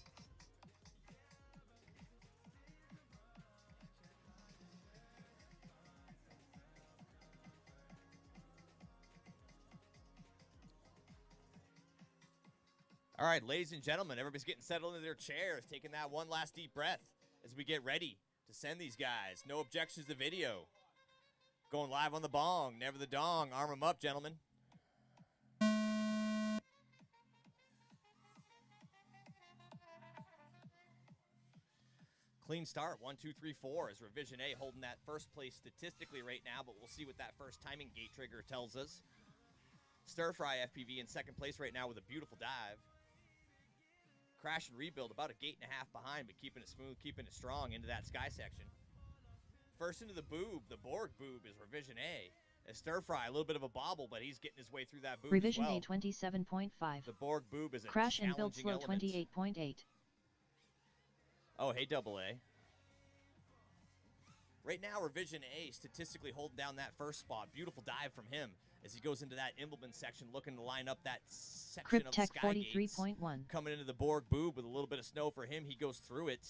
All right, ladies and gentlemen, everybody's getting settled into their chairs, taking that one last deep breath as we get ready to send these guys. No objections to video. Going live on the bong, never the dong. Arm them up, gentlemen. Clean start, 1, 2, 3, 4 is Revision A holding that first place statistically right now, but we'll see what that first timing gate trigger tells us. Stir Fry FPV in second place right now with a beautiful dive. Crash and Rebuild about a gate and a half behind, but keeping it smooth, keeping it strong into that sky section. First into the boob, the Borg boob is Revision A. As Stir Fry, a little bit of a bobble, but he's getting his way through that boob
Revision
as well.
A 27.5.
The Borg boob is a
Crash and Build
challenging
Slow
element.
28.8.
Oh, hey, Double A. Right now, Revision A statistically holding down that first spot. Beautiful dive from him as he goes into that Immelman section, looking to line up that section of
Cryptech
sky gates.
43.1.
Coming into the Borg boob with a little bit of snow for him. He goes through it.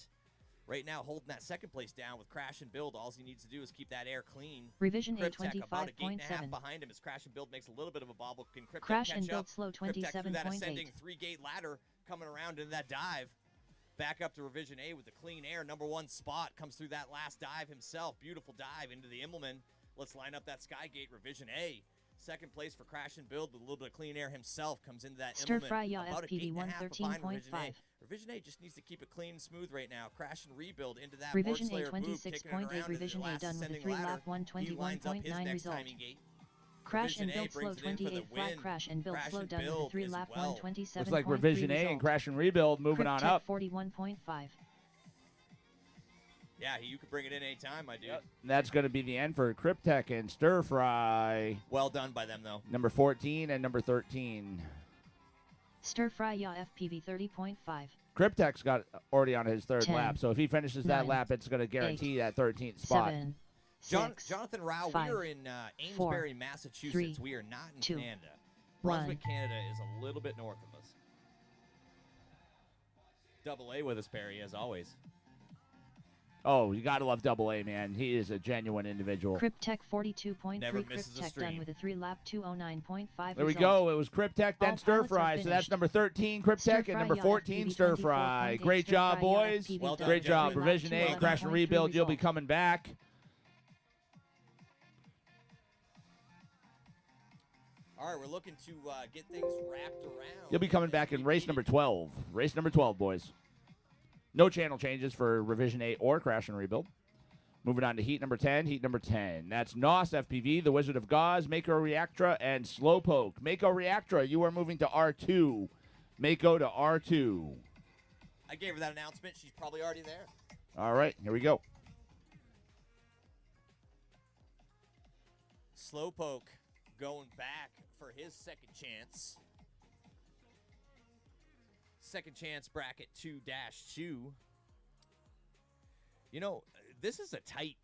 Right now, holding that second place down with Crash and Build. All he needs to do is keep that air clean.
Revision A
Cryptech about a gate and a half
25.7.
behind him as Crash and Build makes a little bit of a bobble. Can Cryptech
Crash
catch
and
up?
Build Slow
Cryptech through that ascending
27.8.
3-gate ladder, coming around into that dive. Back up to Revision A with the clean air. Number one spot comes through that last dive himself. Beautiful dive into the Immelman. Let's line up that Skygate. Revision A. Second place for Crash and Build with a little bit of clean air himself. Comes into that
Stir
Immelman.
Fry Yaw
About a gate
FPV
and a half behind
113.5.
Revision A. Revision A just needs to keep it clean and smooth right now. Crash and Rebuild into that
Revision A
Borg Slayer boob, kicking it around
26.8.
into
Revision
the
A
last
done with a
ascending
3
ladder.
lap
He lines up his
121.9
next
result.
timing gate.
Crash and
Revision A
Build Slow
brings it in for the
28 flat.
win.
Crash and Build
Crash
Slow
and
done with a
Build
3
as
lap
well.
127.3
Looks like Revision A and
result.
Crash and Rebuild moving on
Cryptech
up.
41.5.
Yeah, you can bring it in anytime, my dude.
Yep. That's going to be the end for Cryptech and Stir Fry.
Well done by them, though.
Number 14 and number 13.
Stir Fry Yaw FPV 30.5.
Cryptech's got already on his third
10,
lap, so if he finishes that
9,
lap, it's going to guarantee that 13th spot.
7,
John,
6,
Jonathan Rao,
5,
we are in Amesbury, Massachusetts.
3,
We are not in
2,
Canada.
1.
Brunswick, Canada is a little bit north of us. Double A with us, Barry, as always.
Oh, you got to love Double A, man. He is a genuine individual.
Cryptech 42.3.
Never misses a
Cryptech
stream.
done with a 3 lap 209.5
There we
result.
go. It was Cryptech, then
All
Stir
pilots are
Fry. So that's
finished.
number 13,
Stir
Cryptech, and
Fry
number
Yaw
14,
FPV
Stir Fry.
24.8.
Great
Stir
job,
Fry Yaw
boys.
FPV
Well done,
Great job.
gentlemen.
Revision A, Crash and Rebuild. You'll be coming back.
All right, we're looking to get things wrapped around.
You'll be coming back in race number 12. Race number 12, boys. No channel changes for Revision A or Crash and Rebuild. Moving on to heat number 10. Heat number 10. That's NOS FPV, The Wizard of Gauze, Mako Reactra, and Slowpoke. Mako Reactra, you are moving to R2. Mako to R2.
I gave her that announcement. She's probably already there.
All right, here we go.
Slowpoke going back for his second chance. Second chance bracket 2-2. You know, this is a tight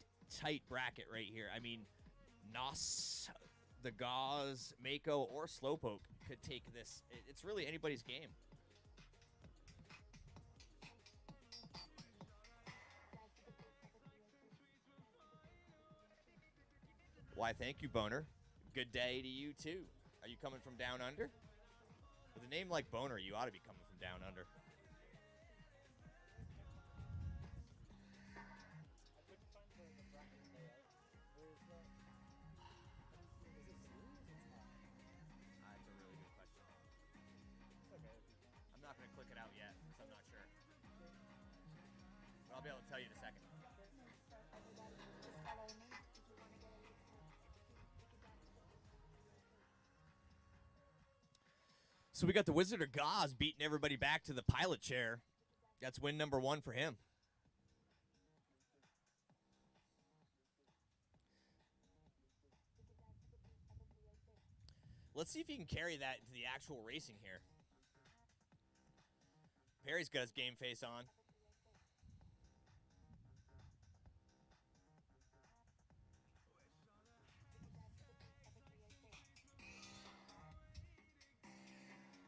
bracket right here. I mean, NOS, the Gauze, Mako, or Slowpoke could take this. It's really anybody's game. Why, thank you, Boner. Good day to you, too. Are you coming from down under? With a name like Boner, you ought to be coming from down under. That's a really good question. I'm not going to click it out yet, because I'm not sure. But I'll be able to tell you in a second. So we got the Wizard of Gauze beating everybody back to the pilot chair. That's win number 1 for him. Let's see if he can carry that into the actual racing here. Perry's got his game face on.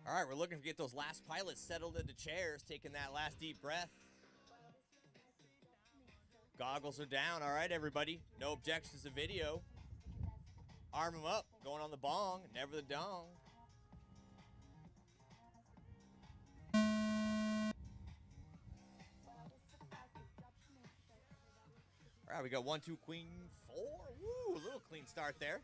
All right, we're looking to get those last pilots settled into chairs, taking that last deep breath. Goggles are down. All right, everybody. No objections to video. Arm them up. Going on the bong. Never the dong. All right, we got 1, 2, queen, 4. Woo, a little clean start there.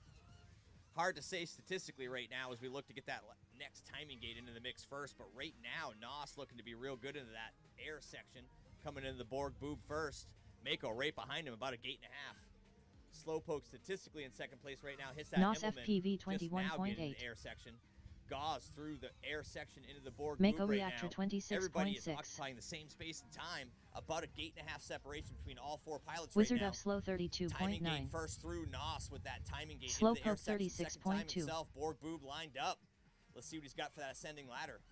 Hard to say statistically right now as we look to get that next timing gate into the mix first, but right now, Nos looking to be real good into that air section. Coming into the Borg boob first. Mako right behind him, about a gate and a half. Slowpoke statistically in second place right now. Hits that
Nos
implement
FPV
just now getting
21.8.
into the air section. Gauze through the air section into the Borg
Mako
boob right
reactor
now. Everybody is
26.6.
occupying the same space and time. About a gate and a half separation between all 4 pilots
Wizard
right now.
of Slow
Timing gate
32.9.
first through Nos with that timing gate into the air
Slowpoke
section. Second time
36.2.
himself. Borg boob lined up. Let's see what he's got for that ascending ladder.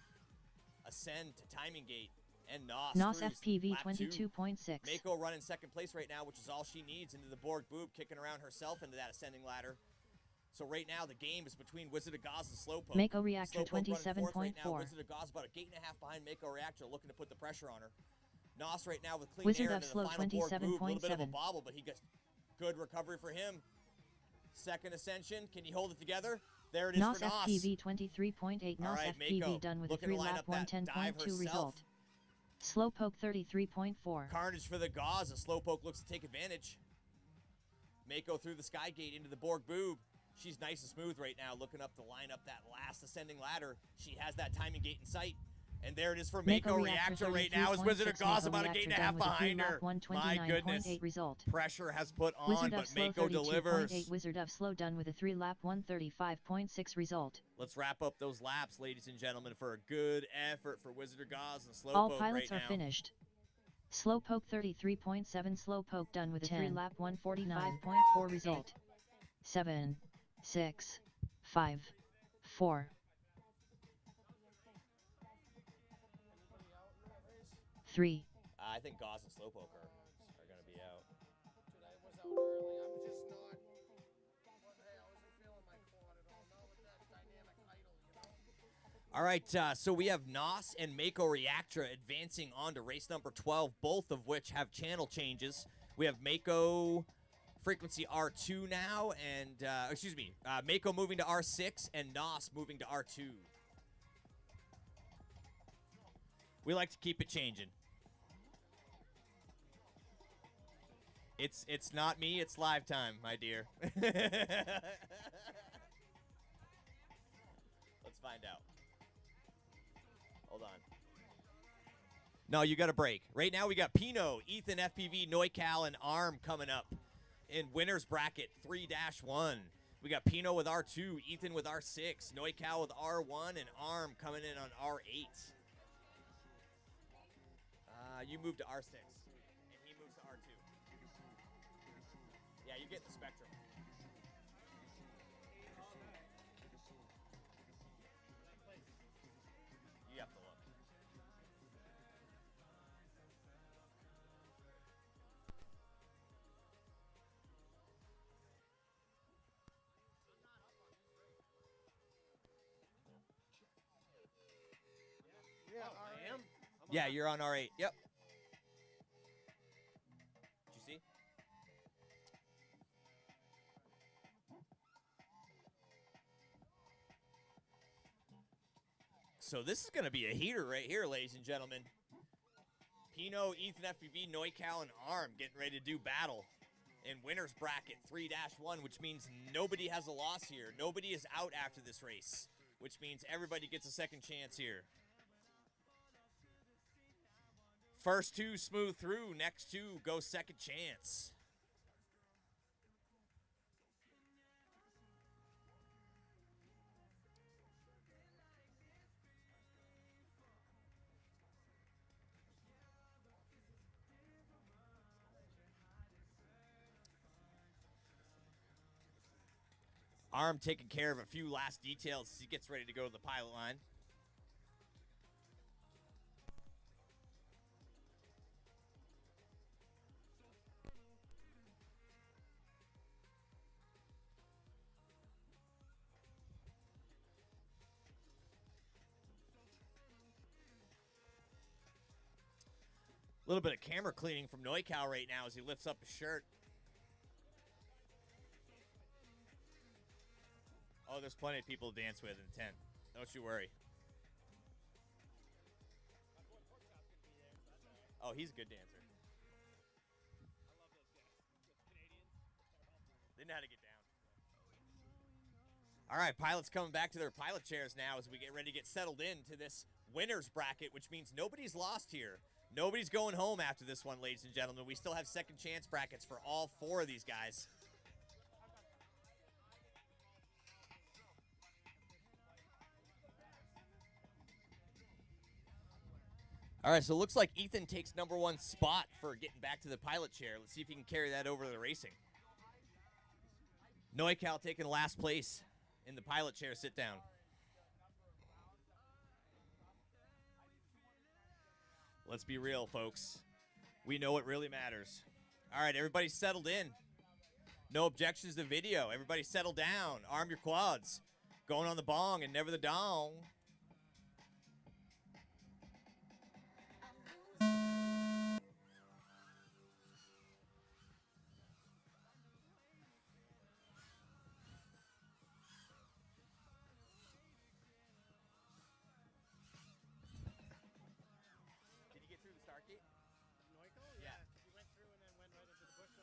Ascend to timing gate. And Nos through
FPV
lap 2.
22.6.
Mako running second place right now, which is all she needs, into the Borg boob, kicking around herself into that ascending ladder. So right now the game is between Wizard of Gauze and Slowpoke.
Mako reactor
Slowpoke running fourth right now.
27.4.
Wizard of Gauze about a gate and a half behind Mako reactor, looking to put the pressure on her. Nos right now with clean
Wizard
air
of
into
Slow
the final Borg boob. A little bit of a
27.7.
bobble, but he gets good recovery for him. Second ascension, can he hold it together? There it is
Nos
for Nos.
FPV 23.8.
All
Nos
right,
FPV
Mako
done with a
looking to line
3-lap
up that dive
110.2
herself.
result. Slowpoke 33.4.
Carnage for the Gauze. A Slowpoke looks to take advantage. Mako through the sky gate into the Borg boob. She's nice and smooth right now, looking up to line up that last ascending ladder. She has that timing gate in sight. And there it is for Mako reactor right now as Wizard of Gauze about a gate and a half behind her. My goodness.
Result.
Pressure has put on,
Wizard
but
of Slow
Mako delivers.
32.8. Wizard of Slow done with a 3-lap 135.6 result.
Let's wrap up those laps, ladies and gentlemen, for a good effort for Wizard of Gauze and Slowpoke.
All pilots
right
are
now.
finished. Slowpoke 33.7. Slowpoke done with a 3-lap 149.4 result. 7, 6, 5, 4, 3.
I think Gauze and Slowpoke are going to be out.
Dude, I was out early. I'm just not. But hey, I wasn't feeling my quad at all. Not with that dynamic idle, you know?
All right, so we have Nos and Mako Reactra advancing on to race number 12, both of which have channel changes. We have Mako frequency R2 now, and, Mako moving to R6 and Nos moving to R2. We like to keep it changing. It's not me, it's live time, my dear. Let's find out. Hold on. No, you got a break. Right now we got Pino, Ethan, FPV, Noical, and ARM coming up in winner's bracket 3-1. We got Pino with R2, Ethan with R6, Noical with R1, and ARM coming in on R8. You move to R6, and he moves to R2. Yeah, you get the spectrum. You have to look.
Yeah, I am.
Yeah, you're on R8. Yep. Did you see? So this is going to be a heater right here, ladies and gentlemen. Pino, Ethan, FPV, Noical, and ARM getting ready to do battle in winner's bracket 3-1, which means nobody has a loss here. Nobody is out after this race, which means everybody gets a second chance here. First 2 smooth through, next 2 go second chance. Arm taking care of a few last details as he gets ready to go to the pilot line. A little bit of camera cleaning from Neukow right now as he lifts up his shirt. Oh, there's plenty of people to dance with in the tent. Don't you worry. Oh, he's a good dancer. They know how to get down. All right, pilots coming back to their pilot chairs now as we get ready to get settled into this winner's bracket, which means nobody's lost here. Nobody's going home after this one, ladies and gentlemen. We still have second chance brackets for all 4 of these guys. All right, so it looks like Ethan takes #1 spot for getting back to the pilot chair. Let's see if he can carry that over to the racing. Neukow taking last place in the pilot chair sit down. Let's be real, folks. We know what really matters. All right, everybody settled in. No objections to video. Everybody settle down. Arm your quads. Going on the bong and never the dong.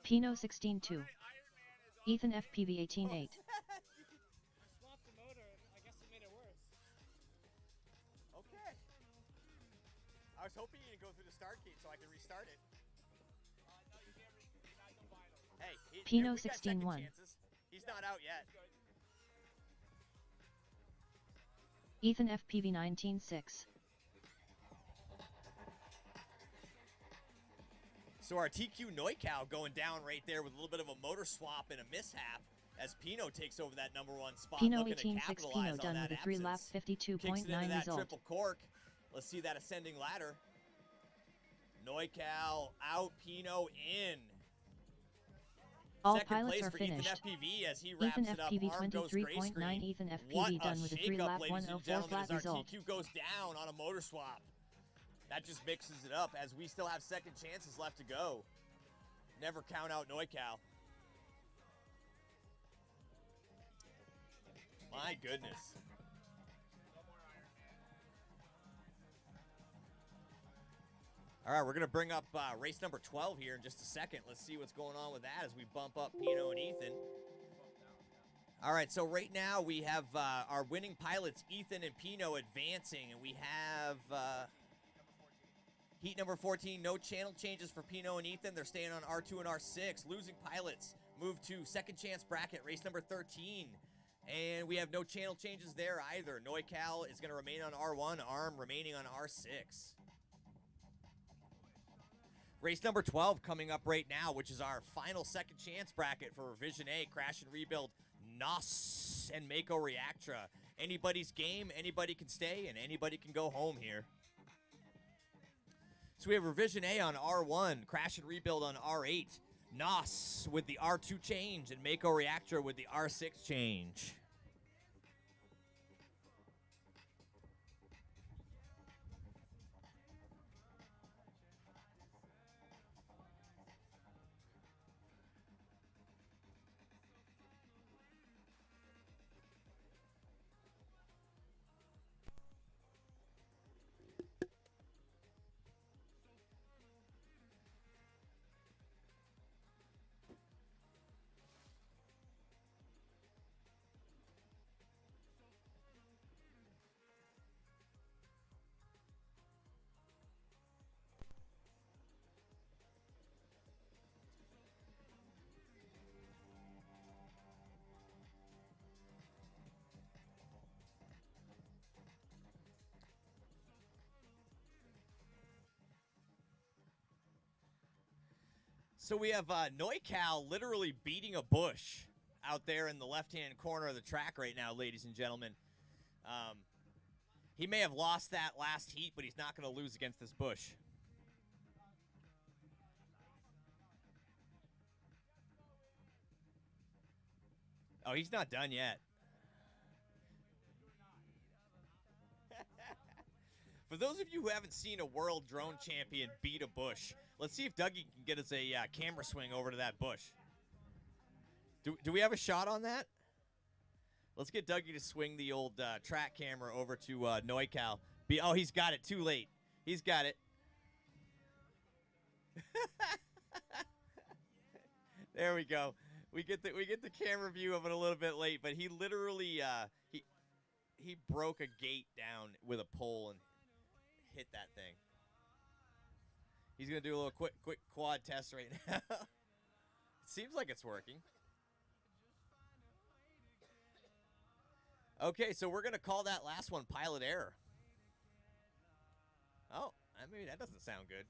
Pino 16-2. Ethan FPV 18-8.
Swapped the motor, and I guess it made it worse.
Okay. I was hoping you didn't go through the start gate so I could restart it. Hey,
Pino
we got second
16-1.
chances. He's not out yet.
Ethan FPV 19-6.
So our TQ Neukow going down right there with a little bit of a motor swap and a mishap as Pino takes over that #1 spot.
Pino
looking to
18-6.
capitalize
Pino
on
done
that
with a 3-lap
absence. Kicks it into
52.9
that
result.
triple cork. Let's see that ascending ladder. Neukow out, Pino in.
All
Second
pilots
place
are
for
finished.
Ethan FPV as he wraps
Ethan
it up.
FPV
Arm goes gray
23.9.
screen.
Ethan
What
FPV done with a
shakeup,
3-lap
ladies and
104
gentlemen,
flat
as our
result.
TQ goes down on a motor swap. That just mixes it up as we still have second chances left to go. Never count out Neukow. My goodness. All right, we're going to bring up race number 12 here in just a second. Let's see what's going on with that as we bump up Pino and Ethan. All right, so right now we have our winning pilots, Ethan and Pino, advancing, and we have heat number 14, no channel changes for Pino and Ethan. They're staying on R2 and R6. Losing pilots move to second chance bracket, race number 13. And we have no channel changes there either. Neukow is going to remain on R1, Arm remaining on R6. Race number 12 coming up right now, which is our final second chance bracket for Revision A, Crash and Rebuild, NOS, and Mako Reactra. Anybody's game, anybody can stay, and anybody can go home here. So we have Revision A on R1, Crash and Rebuild on R8, NOS with the R2 change, and Mako Reactra with the R6 change. So we have Neukow literally beating a bush out there in the left-hand corner of the track right now, ladies and gentlemen. He may have lost that last heat, but he's not going to lose against this bush. Oh, he's not done yet. For those of you who haven't seen a world drone champion beat a bush, let's see if Dougie can get us a camera swing over to that bush. Do we have a shot on that? Let's get Dougie to swing the old track camera over to Neucal. Oh, he's got it. Too late. He's got it. There we go. We get the camera view of it a little bit late, but he literally he broke a gate down with a pole and hit that thing. He's gonna do a little quick quad test right now. It seems like it's working. Okay, so we're gonna call that last one pilot error. Oh, I mean that doesn't sound good.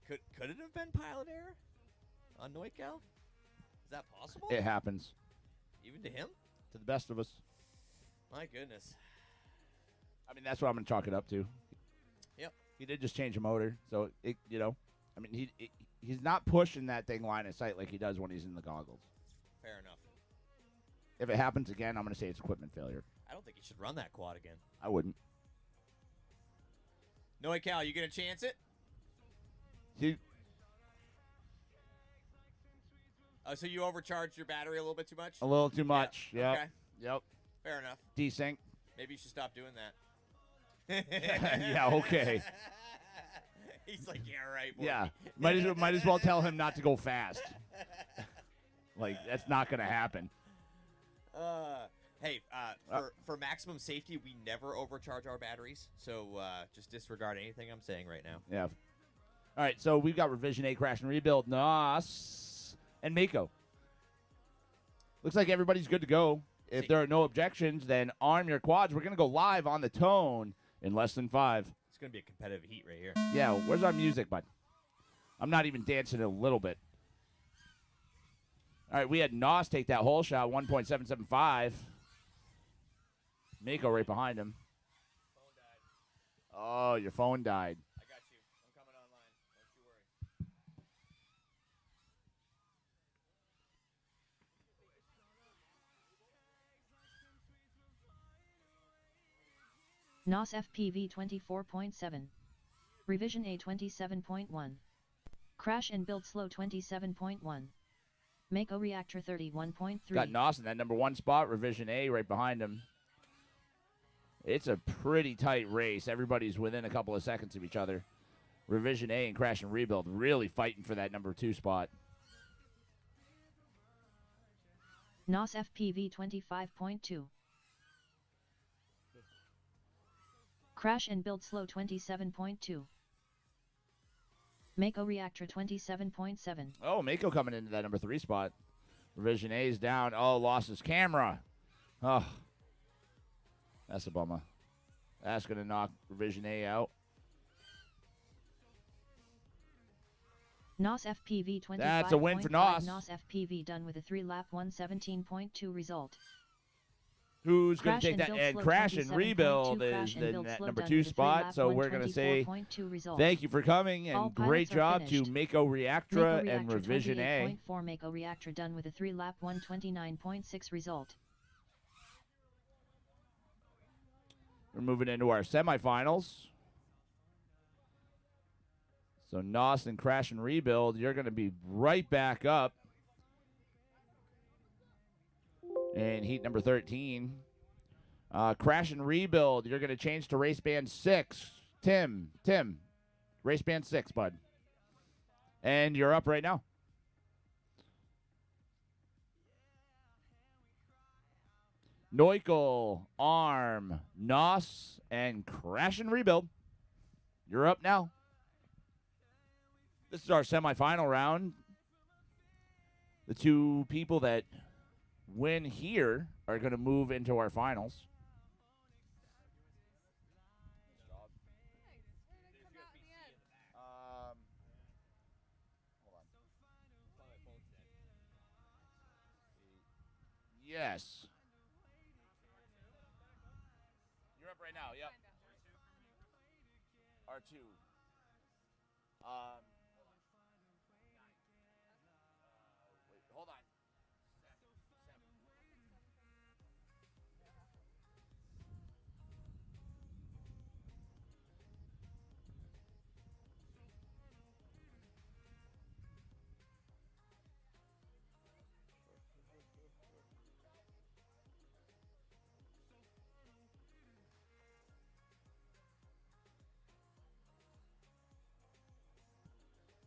Could it have been pilot error on Neucal? Is that possible?
It happens.
Even to him?
To the best of us.
My goodness.
I mean, that's what I'm going to chalk it up to.
Yep.
He did just change a motor, so, I mean, he's not pushing that thing line of sight like he does when he's in the goggles.
Fair enough.
If it happens again, I'm going to say it's equipment failure.
I don't think he should run that quad again.
I wouldn't.
Neucal, you going to chance it? So you overcharged your battery a little bit too much?
A little too much.
Yeah.
Yep.
Okay.
Yep.
Fair enough.
Desync.
Maybe you should stop doing that.
Yeah, okay.
He's like, yeah, right, boy.
Yeah. Might as well tell him not to go fast. Like, that's not going to happen.
Hey, for maximum safety, we never overcharge our batteries. So just disregard anything I'm saying right now.
Yeah. All right, so we've got Revision A, Crash and Rebuild, Nos, and Mako. Looks like everybody's good to go. If there are no objections, then arm your quads. We're going to go live on the tone in less than 5.
It's going to be a competitive heat right here.
Yeah, where's our music, bud? I'm not even dancing a little bit. All right, we had Nos take that hole shot, 1.775. Mako right behind him.
Phone died.
Oh, your phone died.
I got you. I'm coming online. Don't you worry.
NOS FPV 24.7. Revision A 27.1. Crash and build slow 27.1. Mako reactor 31.3.
Got Nos in that number 1 spot. Revision A right behind him. It's a pretty tight race. Everybody's within a couple of seconds of each other. Revision A and Crash and Rebuild really fighting for that number 2 spot.
NOS FPV 25.2. Crash and build slow 27.2. Mako reactor 27.7.
Oh, Mako coming into that number 3 spot. Revision A is down. Oh, lost his camera. Oh, that's a bummer. That's going to knock Revision A out.
NOS FPV 25.5.
That's a win for NOS.
NOS FPV done with a 3-lap 117.2 result.
Who's going
Crash
to take
and
that?
build
And
slow
Crash and
27.2.
Rebuild
Crash
is
and
in
build
that
slow
number
done
2
with a
spot.
3-lap
So we're going to say
124.2 result.
thank you for coming
All
and great
pilots are
job to
finished.
Mako Reactra
Mako
and
reactor
Revision A.
28.4. Mako reactor done with a 3-lap 129.6 result.
We're moving into our semifinals. So Nos and Crash and Rebuild, you're going to be right back up in heat number 13. Crash and Rebuild, you're going to change to race band 6. Tim, race band 6, bud. And you're up right now. Neucal, Arm, Nos, and Crash and Rebuild. You're up now. This is our semifinal round. The 2 people that win here are going to move into our finals. Yes. You're up right now. Yep. R2. Wait, hold on.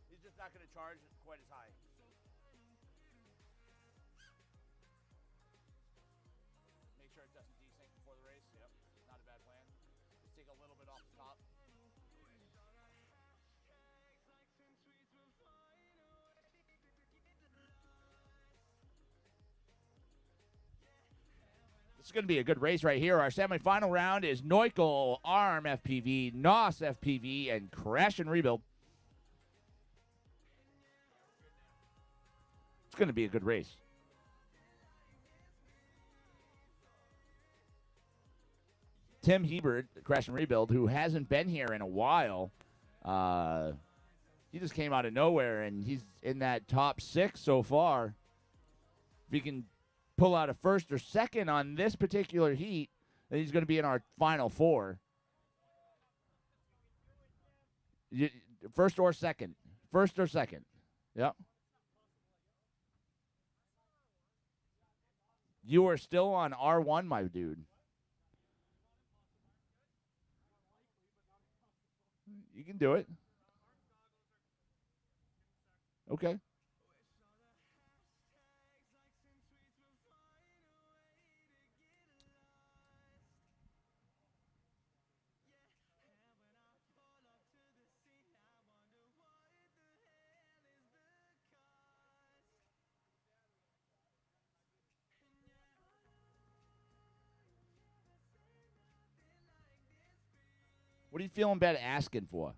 He's just not going to charge quite as high. Make sure it doesn't desync before the race. Yep, not a bad plan. Just take a little bit off the top. This is going to be a good race right here. Our semifinal round is Neuchel, Arm FPV, NOS FPV, and Crash and Rebuild. It's going to be a good race. Tim Hebert, Crash and Rebuild, who hasn't been here in a while, he just came out of nowhere, and he's in that top 6 so far. If he can pull out a first or second on this particular heat, then he's going to be in our final 4. First or second. First or second. Yep. You are still on R1, my dude. You can do it. Okay. What are you feeling bad asking for?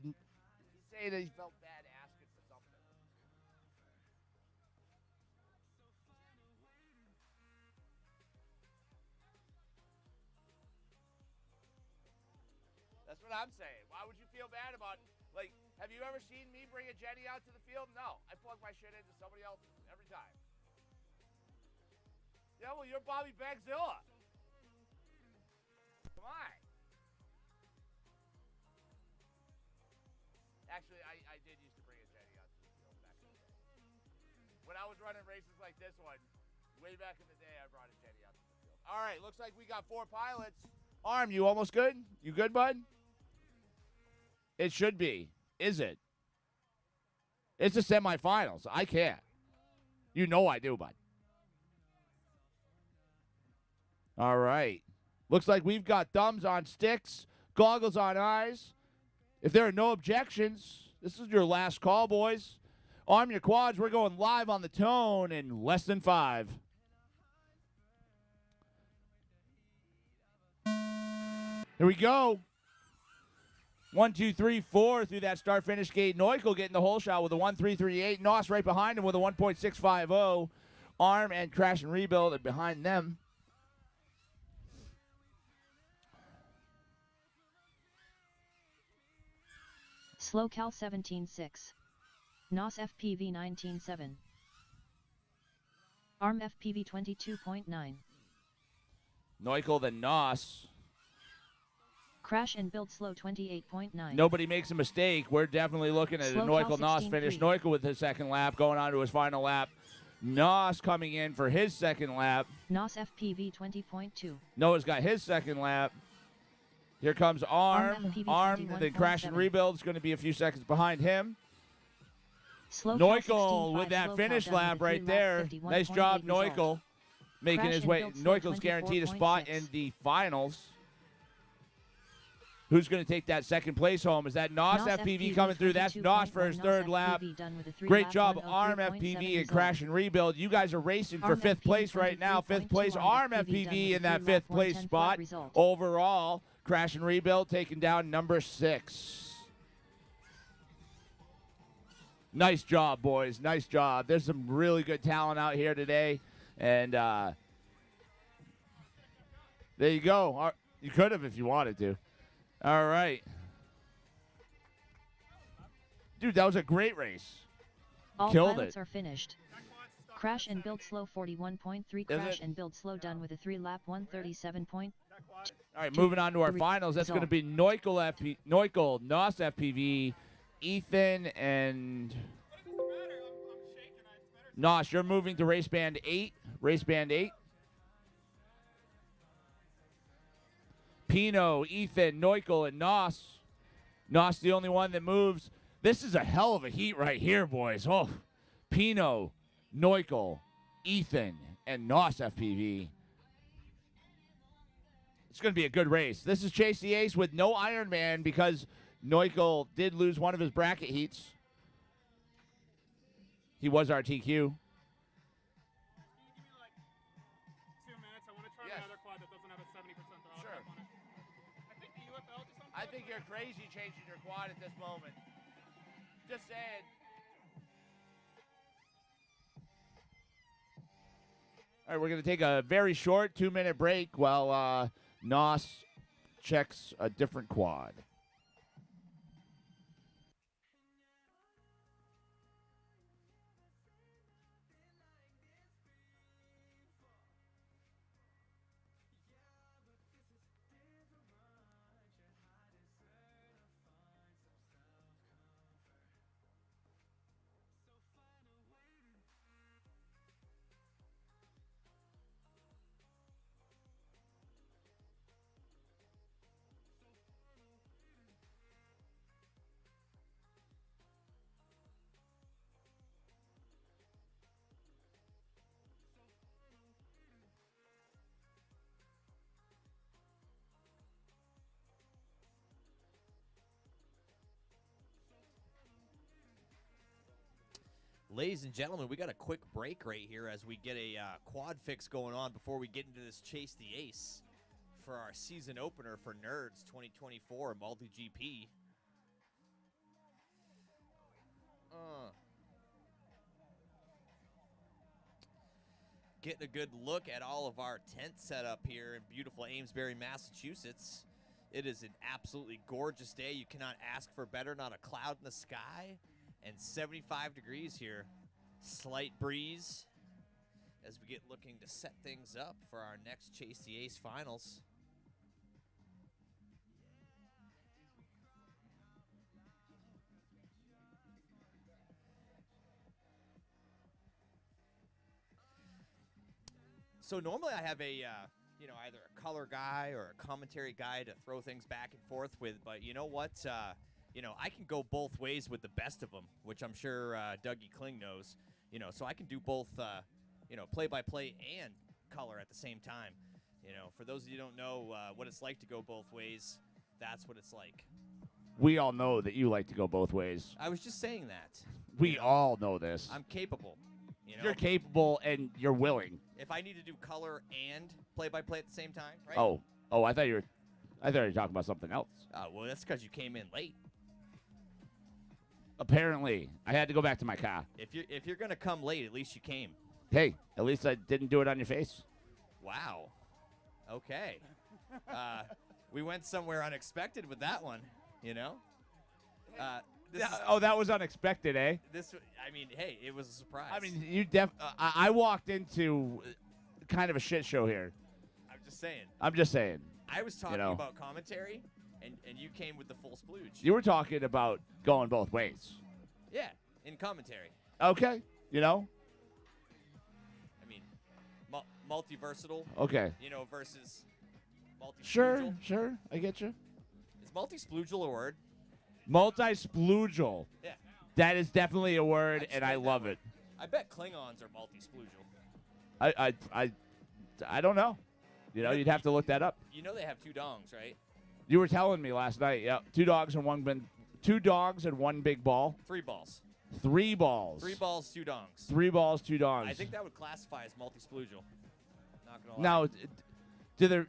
Did he say that he felt bad asking for something? That's what I'm saying. Why would you feel bad about, like, have you ever seen me bring a Jenny out to the field? No. I plug my shit into somebody else's every time. Yeah, well, you're Bobby Bagzilla. Come on. Actually, I did used to bring a Jenny out to the field back in the day. When I was running races like this one, way back in the day, I brought a Jenny out to the field. All right, looks like we got 4 pilots. Arm, you almost good? You good, bud? It should be. Is it? It's the semifinals. I can't. You know I do, bud. All right. Looks like we've got thumbs on sticks, goggles on eyes. If there are no objections, this is your last call, boys. Arm your quads. We're going live on the tone in less than 5. Here we go. 1, 2, 3, 4 through that start-finish gate. Neuchel getting the whole shot with a 1.338. NOS right behind him with a 1.650. Arm and Crash and Rebuild are behind them.
Slow Cal 17.6. NOS FPV 19.7. ARM FPV 22.9.
Neuchel, the NOS.
Crash and Build Slow 28.9.
Nobody makes a mistake. We're definitely looking at
Slow
a
Cal
Neuchel NOS finish.
16.3.
Neuchel with his second lap, going on to his final lap. NOS coming in for his second lap.
NOS FPV 20.2.
Noah's got his second lap. Here comes Arm.
FPV
Arm, then Crash and
21.7.
Rebuild is going to be a few seconds behind him.
Slow Cal
Neuchel
16.5.
with that
Slow
finish
Cal done
lap
with a
right
3-lap
there.
51.8
Nice job,
result.
Neuchel. Making
Crash
his
and
way.
Build Slow
Neuchel's guaranteed a spot
24.6.
in the finals. Who's going to take that second place home? Is that NOS FPV coming through? That's NOS for his third lap. Great job, Arm FPV and Crash and Rebuild. You guys are racing for
Arm
5th
FPV
place right now. 5th place,
23.2
Arm
Arm FPV
FPV in
done
that
with a
5th place
3-lap
spot.
110 result.
Overall, Crash and Rebuild taking down number 6. Nice job, boys. Nice job. There's some really good talent out here today. And there you go. You could have if you wanted to. All right. Dude, that was a great race.
All
Killed
pilots
it.
are finished. Crash and build slow 41.3. Crash and build slow done with a 3-lap 137.
All right, moving on to our finals. That's going to be Neukel, NOS FPV, Ethan, and NOS. You're moving to race band 8. Race band 8. Pino, Ethan, Neukel, and NOS. NOS the only one that moves. This is a hell of a heat right here, boys. Oh, Pino, Neukel, Ethan, and NOS FPV. It's going to be a good race. This is Chase the Ace with no Iron Man because Neukel did lose one of his bracket heats. He was our TQ.
Can you give me like 2 minutes? I want to try
Yes.
another quad that doesn't have a 70% throttle
Sure.
on it. I think the UFL just something.
I think you're crazy changing your quad at this moment. Just saying. All right, we're going to take a very short 2-minute break while NOS checks a different quad.
Ladies and gentlemen, we got a quick break right here as we get a quad fix going on before we get into this Chase the Ace for our season opener for Nerds 2024 MultiGP. Getting a good look at all of our tent setup here in beautiful Amesbury, Massachusetts. It is an absolutely gorgeous day. You cannot ask for better. Not a cloud in the sky. And 75 degrees here. Slight breeze as we get looking to set things up for our next Chase the Ace finals. So normally I have a, either a color guy or a commentary guy to throw things back and forth with, but you know what? I can go both ways with the best of them, which I'm sure Dougie Kling knows. So I can do both, play-by-play and color at the same time. For those of you who don't know what it's like to go both ways, that's what it's like.
We all know that you like to go both ways.
I was just saying that.
We all know this.
I'm capable.
You're capable and you're willing.
If I need to do color and play-by-play at the same time, right?
Oh, I thought you were talking about something else.
Well, that's because you came in late.
Apparently, I had to go back to my car.
If you're gonna come late, at least you came.
Hey, at least I didn't do it on your face.
Wow. Okay. We went somewhere unexpected with that one.
That was unexpected, eh?
Hey, it was a surprise.
I mean, I walked into kind of a shit show here.
I'm just saying. I was talking
know.
about commentary, and you came with the full splooge.
You were talking about going both ways.
Yeah, in commentary.
Okay,
Multiversatile.
Okay.
Versus multi.
Sure, I get you.
Is multi-sploogel a word?
Multi-sploogel.
Yeah.
That is definitely a word, and I love it.
I bet Klingons are multi-sploogel.
I don't know. You'd have to look that up.
They have 2 dongs, right?
You were telling me last night. Yeah, 2 dogs and one big ball.
3 balls.
3 balls.
3 balls, 2 dongs.
3 balls, 2 dogs.
I think that would classify as multi-sploogel. Not gonna lie.
Now, do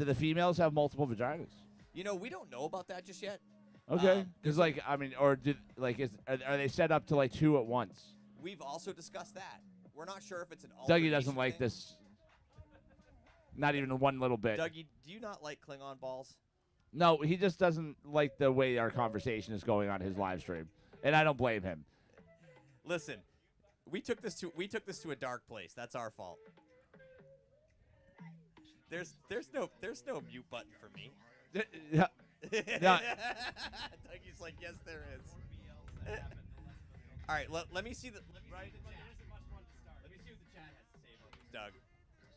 the females have multiple vaginas?
We don't know about that just yet.
Okay. Because like I mean, or did like are they set up to like 2 at once?
We've also discussed that. We're not sure if it's an
Dougie doesn't
alternation
like
thing.
this. Not even one little bit.
Dougie, do you not like Klingon balls?
No, he just doesn't like the way our conversation is going on his live stream, and I don't blame him.
Listen, we took this to a dark place. That's our fault. There's no mute button for me.
Yeah. No.
Dougie's like, yes, there is. All right, let me see the. Let me see what the chat has to say about this, Doug.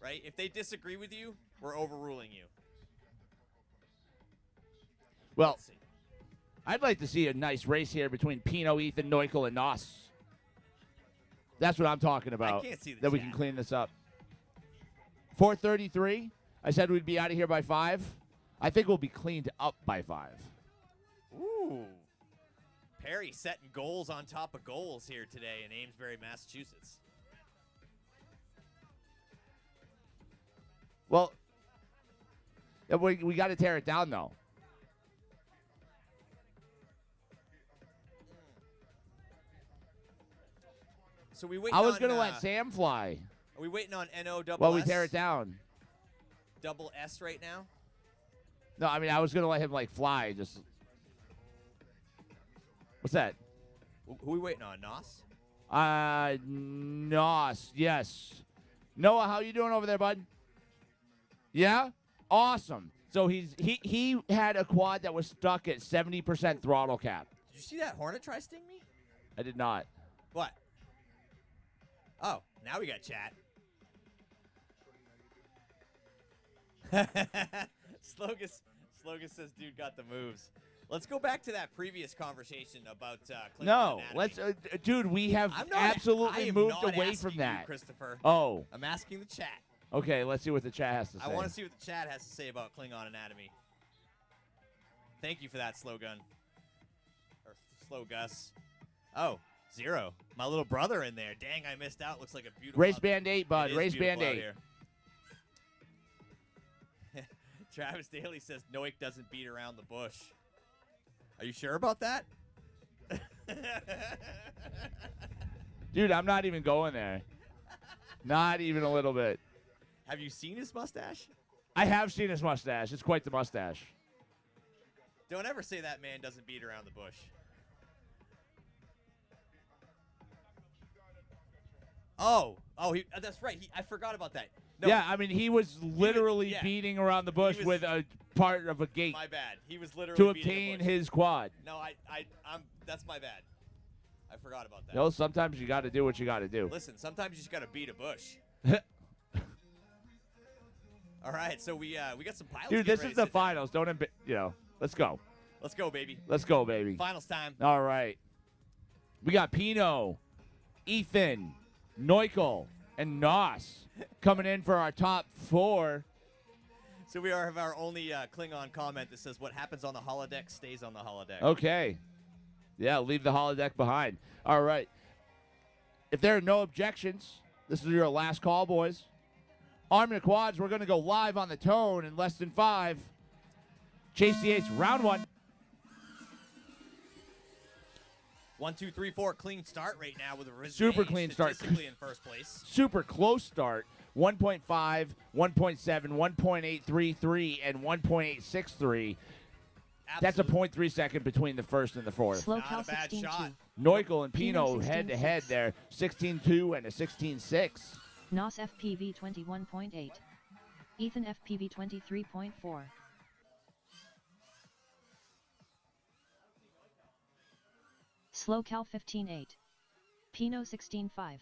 Right? If they disagree with you, we're overruling you.
Well,
Let's see.
I'd like to see a nice race here between Pino, Ethan, Neuchel, and Nos. That's what I'm talking about.
I can't see the
that we
chat.
can clean this up. 4:33. I said we'd be out of here by 5. I think we'll be cleaned up by 5.
Ooh. Perry setting goals on top of goals here today in Amesbury, Massachusetts.
Well, we got to tear it down, though.
So we wait.
I was going to let Sam fly
Are we waiting on NO double
while we
S?
tear it down.
Double S right now?
No, I mean, I was going to let him, like, fly. Just. What's that?
Who are we waiting on? Nos?
Nos, yes. Noah, how you doing over there, bud? Yeah? Awesome. So he had a quad that was stuck at 70% throttle cap.
Did you see that Hornet try sting me?
I did not.
What? Oh, now we got chat. Slogus says, dude got the moves. Let's go back to that previous conversation about Klingon
No,
anatomy.
let's, dude, we have
I'm not,
absolutely
I am
moved
not
away
asking
from
you,
that.
Christopher.
Oh,
I'm asking the chat.
okay, let's see what the chat has to say.
I want to see what the chat has to say about Klingon anatomy. Thank you for that, Slow Gun. Or Slow Gus. Oh, 0. My little brother in there. Dang, I missed out. Looks like a beautiful.
Race Band 8, bud.
It is
Race
beautiful
Band
out
8.
here. Travis Daly says Noik doesn't beat around the bush. Are you sure about that?
Dude, I'm not even going there. Not even a little bit.
Have you seen his mustache?
I have seen his mustache. It's quite the mustache.
Don't ever say that man doesn't beat around the bush. Oh, that's right. I forgot about that. No,
Yeah, I mean, he was literally
yeah.
beating around the bush
was-
with a part of a gate
my bad. He was literally
to
beating a
obtain
bush.
his quad.
No, that's my bad. I forgot about that.
You know, sometimes you got to do what you got to do.
Listen, sometimes you just gotta beat a bush. All right, so we got some pilots.
Dude,
getting
this
ready
is
to
the
sit down.
finals. Don't, let's go.
Let's go, baby.
Let's go, baby.
Finals time.
All right. We got Pino, Ethan, Neuchel, and Nos coming in for our top 4.
So we have our only Klingon comment that says, "What happens on the holodeck stays on the holodeck."
Okay. Yeah, leave the holodeck behind. All right. If there are no objections, this is your last call, boys. Arm your quads. We're going to go live on the tone in less than 5. Chase the 8s, round 1.
1, 2, 3, 4, clean start right now with a
Super clean start.
statistically in first place.
Super close start. 1.5, 1.7, 1.833, and 1.863. That's a
Absolute-
0.3 second between the first and the fourth.
Slow
Not
cal
a bad
16
shot.
2.
Neuchel and
Pino
Pino head-to-head
16.6.
there. 16.2 and a 16.6.
NOS FPV 21.8. Ethan FPV 23.4. Slow cal 15.8. Pino 16.5.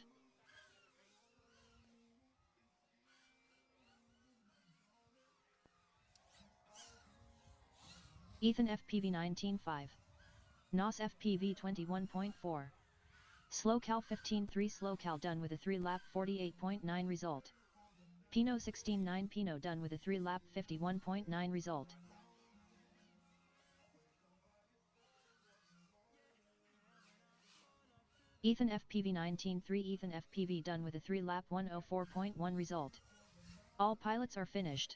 Ethan FPV 19.5. NOS FPV 21.4. Slow cal 15.3. Slow cal done with a 3-lap 48.9 result. Pino 16.9. Pino done with a 3-lap 51.9 result. Ethan FPV 19.3. Ethan FPV done with a 3-lap 104.1 result. All pilots are finished.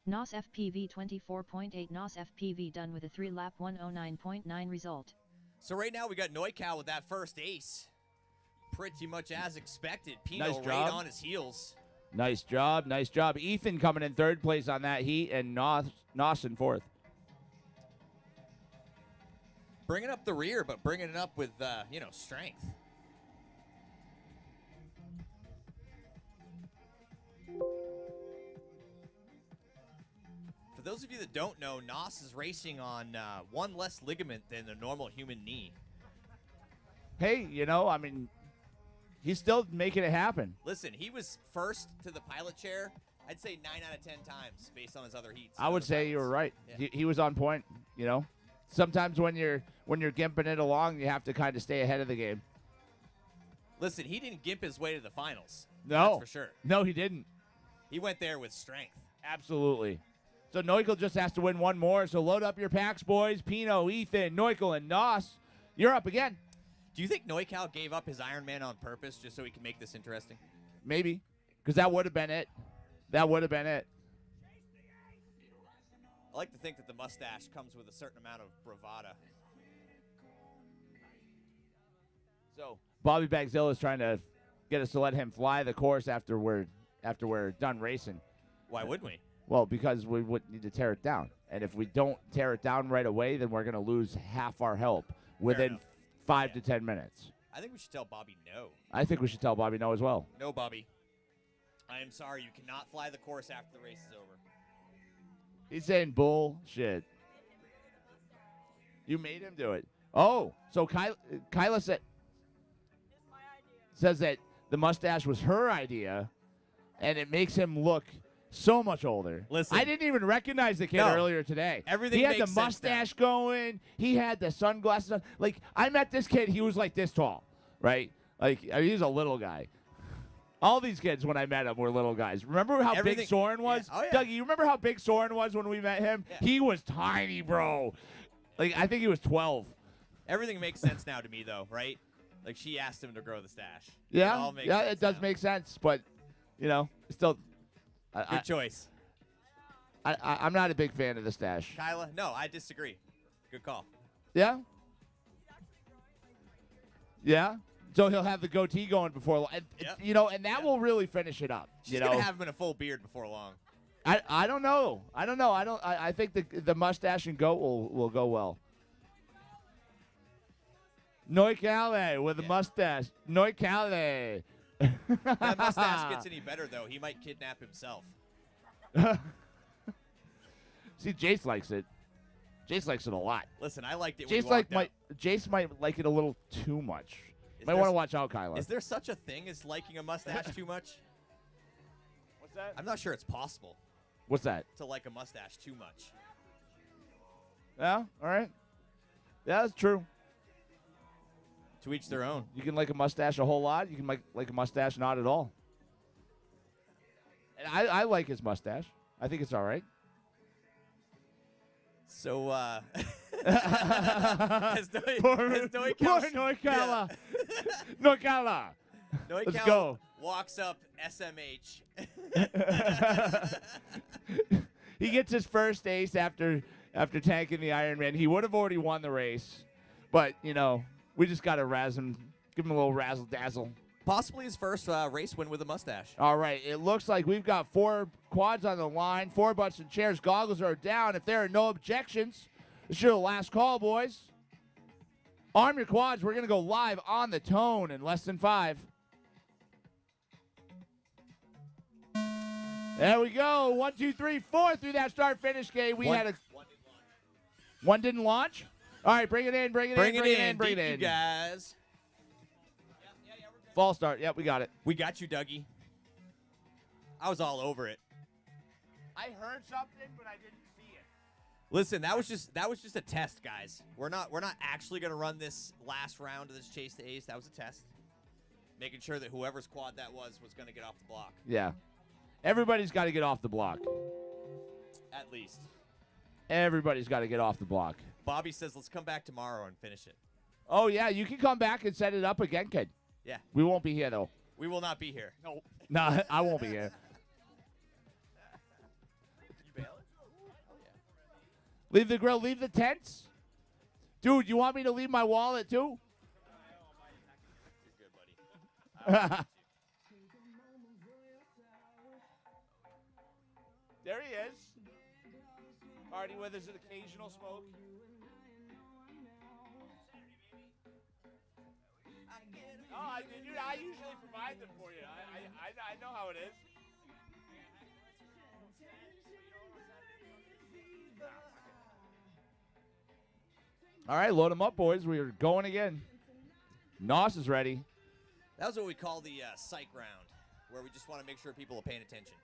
NOS FPV 24.8 NOS FPV done with a 3-lap 109.9 result.
So right now we got Neukow with that first ace. Pretty much as expected. Pino
Nice
right
job.
on his heels.
Nice job. Nice job. Ethan coming in third place on that heat, and Nos in fourth.
Bringing up the rear, but bringing it up with, strength. For those of you that don't know, Nos is racing on one less ligament than a normal human knee.
Hey, he's still making it happen.
Listen, he was first to the pilot chair, I'd say 9 out of 10 times based on his other heats.
I would say you were right.
Yeah.
He was on point, Sometimes when you're gimping it along, you have to kind of stay ahead of the game.
Listen, he didn't gimp his way to the finals.
No.
That's for sure.
No, he didn't.
He went there with strength.
Absolutely. So Neukel just has to win one more. So load up your packs, boys. Pino, Ethan, Neukel, and Nos. You're up again.
Do you think Neukow gave up his Ironman on purpose just so he can make this interesting?
Maybe. Because that would have been it. That would have been it.
I like to think that the mustache comes with a certain amount of bravado.
So Bobby Bagzilla is trying to get us to let him fly the course after we're done racing.
Why wouldn't we?
Well, because we would need to tear it down. And if we don't tear it down right away, then we're going to lose half our help within
enough.
5 to 10 minutes.
I think we should tell Bobby no.
I think we should tell Bobby no as well.
No, Bobby. I am sorry. You cannot fly the course after the race is over.
He's saying bullshit. You made him do it. Oh, so Kyla says that the mustache was her idea, and it makes him look so much older.
Listen.
I didn't even recognize the kid
No.
earlier today.
Everything
he had
makes
the
sense now.
mustache going. He had the sunglasses on. Like, I met this kid. He was like this tall, right? Like, he's a little guy. All these kids, when I met him, were little guys. Remember how
Everything-
big Soren was?
Yeah. Oh, yeah.
Dougie, you remember how big Soren was when we met him?
Yeah.
He was tiny, bro. Like, I think he was 12.
Everything makes sense now to me, though, right? Like, she asked him to grow the stash.
Yeah,
It all makes
yeah,
sense
it does
now.
make sense, but, still,
Good choice.
I'm not a big fan of the stash.
Kyla, no, I disagree. Good call.
Yeah? Yeah? So he'll have the goatee going before, and,
Yep.
and that will really finish it up.
She's going to have him in a full beard before long.
I don't know. I think the mustache and goat will go well. Neukalle with a mustache. Neukalle.
If that mustache gets any better, though, he might kidnap himself.
See, Jace likes it. Jace likes it a lot.
Listen, I liked it when
Jace
he walked out.
Jace might like it a little too much.
Is
Might
there
want to
s-
watch out, Kyla.
Is there such a thing as liking a mustache too much?
What's that?
I'm not sure it's possible
What's that?
to like a mustache too much.
Yeah. All right. Yeah, that's true.
To each their own.
You can like a mustache a whole lot. You can like a mustache not at all. And I like his mustache. I think it's all right.
So, has
Poor
Neukow
Neukalle. Neukalle. Let's go.
walks up SMH.
He gets his first ace after tanking the Ironman. He would have already won the race, but we just got to give him a little razzle dazzle.
Possibly his first race win with a mustache.
All right, it looks like we've got 4 quads on the line, 4 butts and chairs. Goggles are down. If there are no objections, this is your last call, boys. Arm your quads. We're going to go live on the tone in less than 5. There we go. 1, 2, 3, 4 through that start-finish game. We had one didn't launch. All right, bring it in. Bring it in.
Thank you, guys.
Fall start. Yep, we got it.
We got you, Dougie. I was all over it.
I heard something, but I didn't see it.
Listen, that was just a test, guys. We're not actually gonna run this last round of this chase to ace. That was a test, making sure that whoever's quad that was gonna get off the block.
Yeah. Everybody's got to get off the block.
At least.
Everybody's got to get off the block.
Bobby says, let's come back tomorrow and finish it.
Oh, yeah, you can come back and set it up again, kid.
Yeah.
We won't be here, though.
We will not be here.
Nope.
No, I won't be here.
You bailing?
Leave the grill. Leave the tents. Dude, you want me to leave my wallet too?
You're good, buddy.
There he is. Party with his occasional smoke. Dude, I usually provide them for you. I know how it is. All right, load them up, boys. We are going again. Nos is ready.
That was what we call the psych round, where we just want to make sure people are paying attention.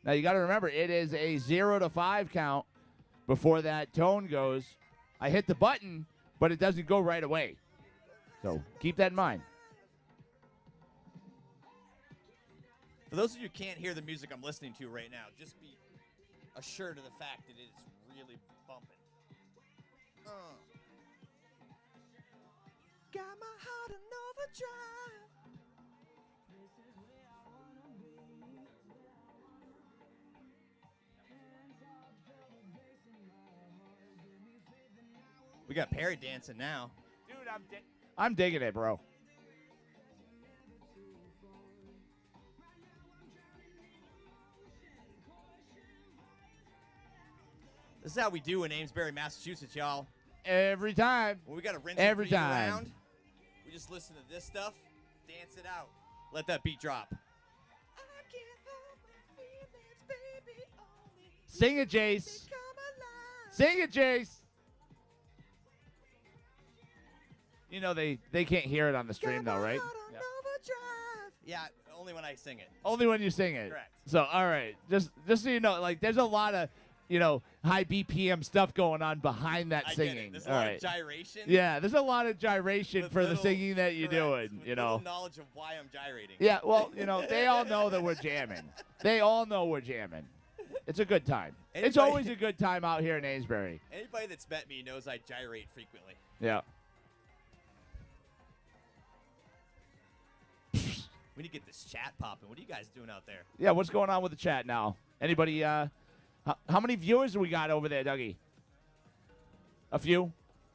Now, you got to remember, it is a 0 to 5 count before that tone goes. I hit the button, but it doesn't go right away. So keep that in mind.
For those of you who can't hear the music I'm listening to right now, just be assured of the fact that it is really bumping. Got my heart in overdrive. We got Perry dancing now.
Dude, I'm digging it, bro.
This is how we do in Amesbury, Massachusetts, y'all.
Every time.
When we got to rinse
Every
and repeat
time.
around, we just listen to this stuff, dance it out. Let that beat drop.
Sing it, Jace. Sing it, Jace. You know they can't hear it on the stream, though, right?
Yeah, only when I sing it.
Only when you sing it.
Correct.
So, all right. Just so you know, like, there's a lot of, high BPM stuff going on behind that
I
singing.
get it. There's a
all
lot
right.
of gyration.
Yeah, there's a lot of gyration
with
for the
little-
singing that you're
correct,
doing,
with little knowledge of why I'm gyrating.
Yeah, well, they all know that we're jamming. They all know we're jamming. It's a good time. It's
Anybody-
always a good time out here in Amesbury.
Anybody that's met me knows I gyrate frequently.
Yeah.
We need to get this chat popping. What are you guys doing out there?
Yeah, what's going on with the chat now? Anybody, how many viewers do we got over there, Dougie? A few?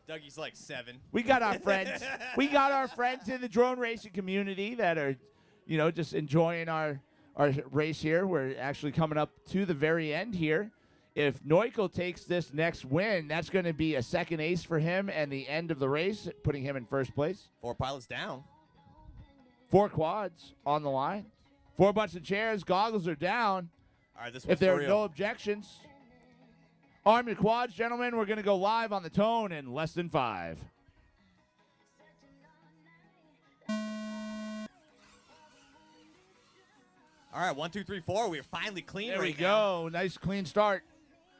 Dougie's like 7.
We got our friends. We got our friends in the drone racing community that are, just enjoying our race here. We're actually coming up to the very end here. If Neuchel takes this next win, that's going to be a second ace for him and the end of the race, putting him in first place.
4 pilots down.
4 quads on the line. 4 bunch of chairs. Goggles are down.
All right, this
If
one's
there
for
are
real.
no objections, arm your quads, gentlemen. We're going to go live on the tone in less than 5.
All right, 1, 2, 3, 4. We're finally clean
There
right
we
now.
go. Nice clean start.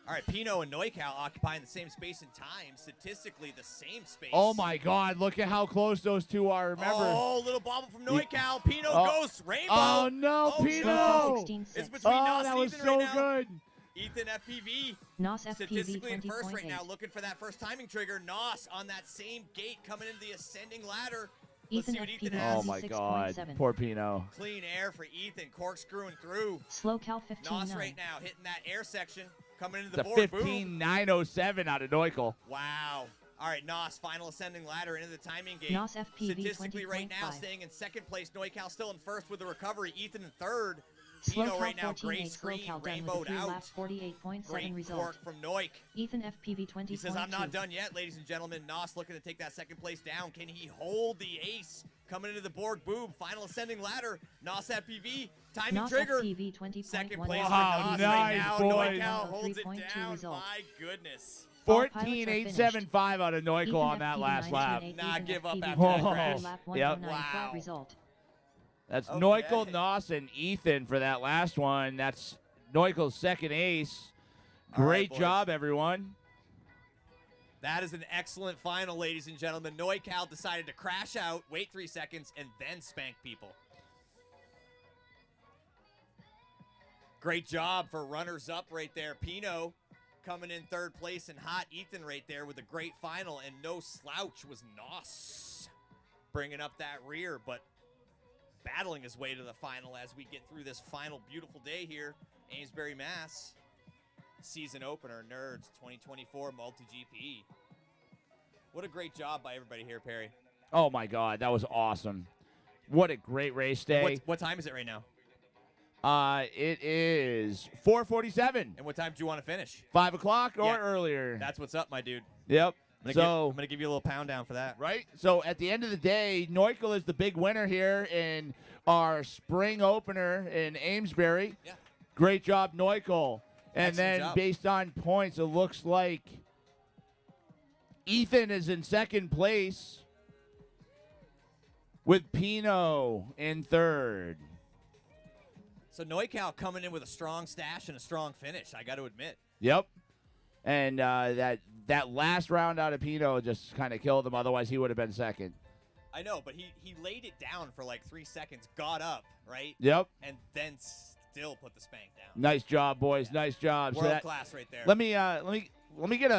All right, Pino and Neuchel occupying the same space and time. Statistically, the same space.
Oh, my God. Look at how close those two are. Remember.
Oh, little bobble from Neuchel. Pino
Oh.
goes rainbow.
Oh, no,
Oh,
Pino.
no.
16-6.
It's between
Oh,
Nos
that
and
was
Ethan
so
right now.
good.
Ethan FPV.
Nos FPV
Statistically in first right
20.8.
now, looking for that first timing trigger. Nos on that same gate coming into the ascending ladder. Let's
Ethan
see what Ethan
FPV
has.
Oh, my God.
26.7.
Poor Pino.
Clean air for Ethan, corkscrewing through.
Slow Cal
Nos
15.9.
right now hitting that air section, coming into
It's
the
a
board. Boom.
15.907 out of Neuchel.
Wow. All right, Nos, final ascending ladder into the timing gate.
Nos FPV
Statistically right now
20.5.
staying in second place. Neuchel still in first with the recovery. Ethan in third.
Slow
Pino
Cal
right now, gray
14.8. Slow
screen,
Cal done with a
rainbowed
3
out.
lap 48.7
Great
result.
cork from Neuk.
Ethan FPV 20.2.
He says, I'm not done yet, ladies and gentlemen. Nos looking to take that second place down. Can he hold the ace? Coming into the board, boom. Final ascending ladder. Nos FPV, timing
Nos
trigger.
FPV 20.1.
Second place
Wow,
for Nos
nice,
right now.
boys.
Neuchel holds it
3.2
down.
result.
My goodness.
All pilots are
14.875 out of Neuchel
Ethan
on that
FPV
last lap.
19.8.
Nah,
Ethan
give up
FPV
after that
20.4.
crash.
Lap
Yep.
109
Wow.
flat result.
That's
Okay.
Neuchel, Nos, and Ethan for that last one. That's Neuchel's second ace.
All right,
Great
boys.
job, everyone.
That is an excellent final, ladies and gentlemen. Neuchel decided to crash out, wait 3 seconds, and then spank people. Great job for runners-up right there. Pino coming in third place and hot. Ethan right there with a great final, and no slouch was Nos bringing up that rear, but battling his way to the final as we get through this final beautiful day here, Amesbury, Mass. season opener, Nerds 2024 MultiGP. What a great job by everybody here, Perry.
Oh, my God. That was awesome. What a great race day.
What time is it right now?
It is 4:47.
And what time do you want to finish?
5 o'clock or
Yeah.
earlier.
That's what's up, my dude.
Yep.
I'm
So
going to give you a little pound down for that.
right? So at the end of the day, Neuchel is the big winner here in our spring opener in Amesbury.
Yeah.
Great job, Neuchel. And
Excellent
then
job.
based on points, it looks like Ethan is in second place with Pino in third.
So Neucal coming in with a strong stash and a strong finish, I got to admit.
Yep. And that last round out of Pino just kind of killed him. Otherwise, he would have been second.
I know, but he laid it down for like 3 seconds, got up, right?
Yep.
And then still put the spank down.
Nice job, boys. Nice job. So
World
that-
class right there.
Let me get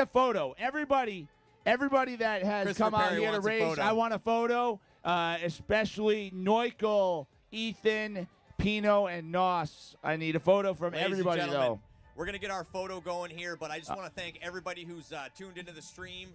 a photo. Everybody that has
Christopher
come out
Perry
here to
wants a
race,
photo.
I want a photo. Especially Neuchel, Ethan, Pino, and Noss. I need a photo from
Ladies and
everybody
gentlemen,
though.
We're going to get our photo going here, but I just want to thank everybody who's tuned into the stream.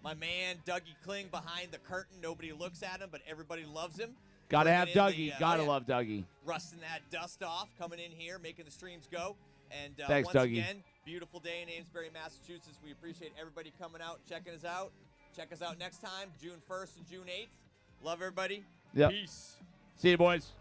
My man, Dougie Kling, behind the curtain. Nobody looks at him, but everybody loves him.
Gotta have
Bringing in
Dougie.
the,
Gotta
yeah,
love Dougie.
rusting that dust off, coming in here, making the streams go. And
Thanks,
once
Dougie.
again, beautiful day in Amesbury, Massachusetts. We appreciate everybody coming out, checking us out. Check us out next time, June 1st and June 8th. Love everybody.
Yep.
Peace.
See you, boys.